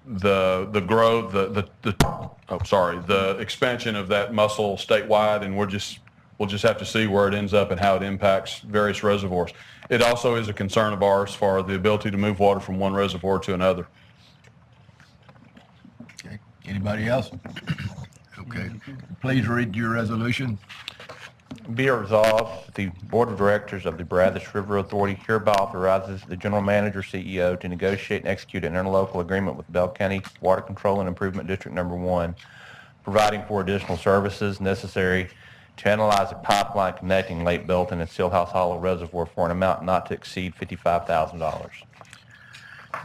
the growth, the expansion of that mussel statewide, and we'll just have to see where it ends up and how it impacts various reservoirs. It also is a concern of ours for the ability to move water from one reservoir to another. Okay. Anybody else? Okay. Please read your resolution. Be it resolved, the Board of Directors of the Brazos River Authority hereby authorizes the General Manager, CEO, to negotiate and execute an interlocal agreement with Bell County Water Control and Improvement District Number 1, providing for additional services necessary to analyze a pipeline connecting Lake Belton and Steelhouse Hollow Reservoir for an amount not to exceed $55,000.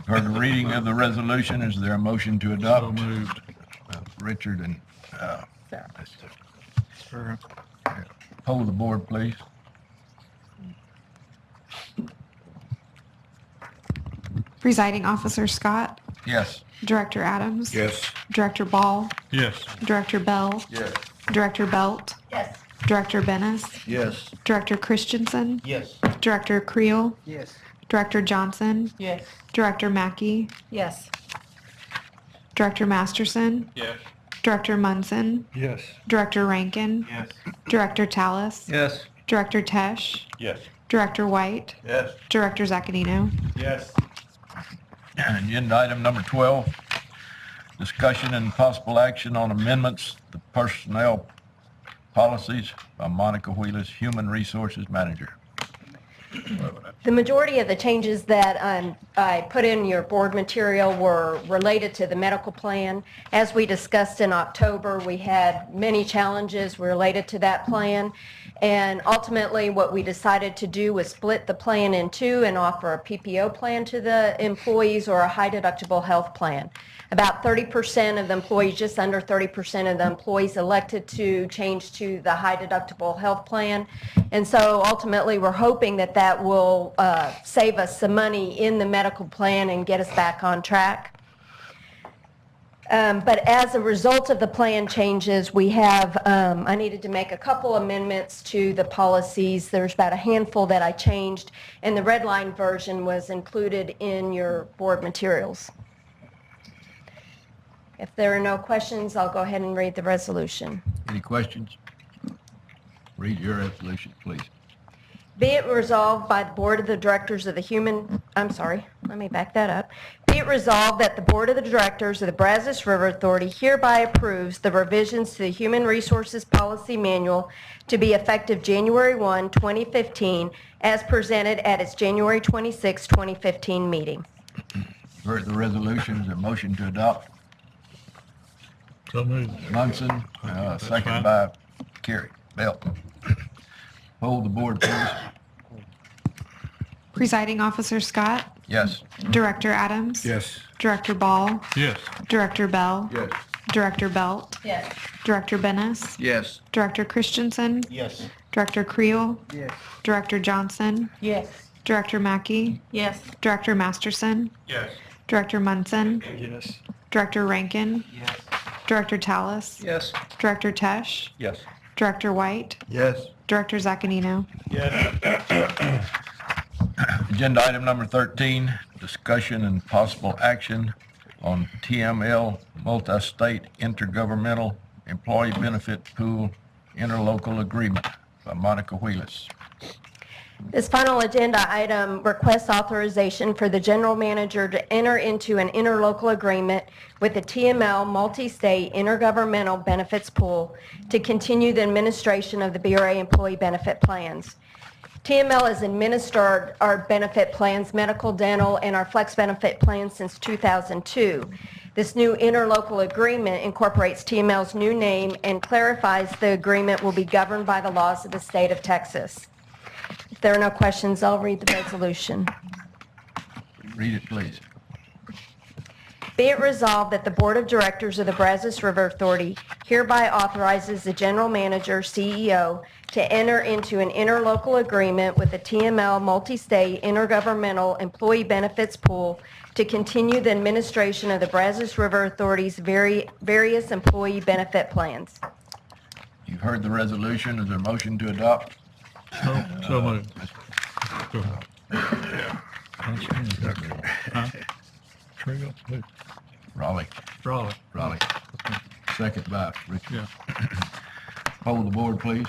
Heard the reading of the resolution. Is there a motion to adopt? So moved. Richard and hold the board, please. Presiding Officer Scott, Yes. Director Adams. Yes. Director Ball, Yes. Director Bell, Yes. Director Belt, Yes. Director Bennis, Yes. Director Christensen, Yes. Director Creel, Yes. Director Johnson, Yes. Director Mackey, Yes. Director Masterson, Yes. Director Munson, Yes. Director Rankin, Yes. Director Tallis, Yes. Director Tesh, Yes. Director White, Yes. Director Zaccanino. Yes. Agenda item number 12, discussion and possible action on amendments to personnel policies by Monica Wheelis, Human Resources Manager. The majority of the changes that I put in your board material were related to the medical plan. As we discussed in October, we had many challenges related to that plan. And ultimately, what we decided to do was split the plan in two and offer a PPO plan to the employees or a high deductible health plan. About 30% of the employees, just under 30% of the employees elected to change to the high deductible health plan. And so ultimately, we're hoping that that will save us some money in the medical plan and get us back on track. But as a result of the plan changes, we have, I needed to make a couple amendments to the policies. There's about a handful that I changed, and the red line version was included in your board materials. If there are no questions, I'll go ahead and read the resolution. Any questions? Read your resolution, please. Be it resolved by the Board of the Directors of the let me back that up. Be it resolved that the Board of the Directors of the Brazos River Authority hereby approves the revisions to the Human Resources Policy Manual to be effective January 1, 2015, as presented at its January 26, 2015 meeting. Heard the resolution. Is there a motion to adopt? So moved. Munson, That's second fine. by Carey. Belt. Hold the board, please. Presiding Officer Scott, Yes. Director Adams. Yes. Director Ball, Yes. Director Bell, Yes. Director Belt, Yes. Director Bennis, Yes. Director Christensen, Yes. Director Creel, Yes. Director Johnson, Yes. Director Mackey, Yes. Director Masterson, Yes. Director Munson, Yes. Director Rankin, Yes. Director Tallis, Yes. Director Tesh, Yes. Director White, Yes. Director Zaccanino. Yes. Agenda item number 13, discussion and possible action on TML Multi-State Intergovernmental Employee Benefit Pool Interlocal Agreement by Monica Wheelis. This final agenda item requests authorization for the general manager to enter into an interlocal agreement with the TML Multi-State Intergovernmental Benefits Pool to continue the administration of the BRA employee benefit plans. TML has administered our benefit plans, medical, dental, and our flex benefit plans since 2002. This new interlocal agreement incorporates TML's new name and clarifies the agreement will be governed by the laws of the state of Texas. If there are no questions, I'll read the resolution. Read it, please. Be it resolved that the Board of Directors of the Brazos River Authority hereby authorizes the General Manager, CEO, to enter into an interlocal agreement with the TML Multi-State Intergovernmental Employee Benefits Pool to continue the administration of the Brazos River Authority's various employee benefit plans. You've heard the resolution. Is there a motion to adopt? So moved. Go. Huh? Trill? Who? Raleigh. Raleigh. Raleigh. Second by Richard. Yeah. Hold the board, please.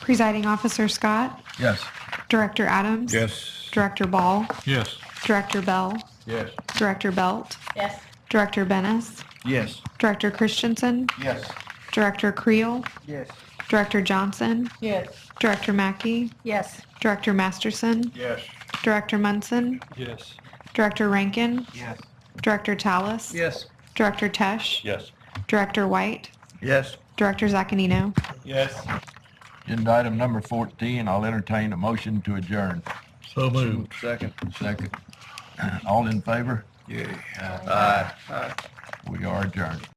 Presiding Officer Scott, Yes. Director Adams. Yes. Director Ball, Yes. Director Bell, Yes. Director Belt, Yes. Director Bennis, Yes. Director Christensen, Yes. Director Creel, Yes. Director Johnson, Yes. Director Mackey, Yes. Director Masterson, Yes. Director Munson, Yes. Director Rankin, Yes. Director Tallis, Yes. Director Tesh, Yes. Director White, Yes. Director Zaccanino. Yes. Agenda item number 14, I'll entertain a motion to adjourn. So moved. Second. Second. All in favor? Yay. We are adjourned.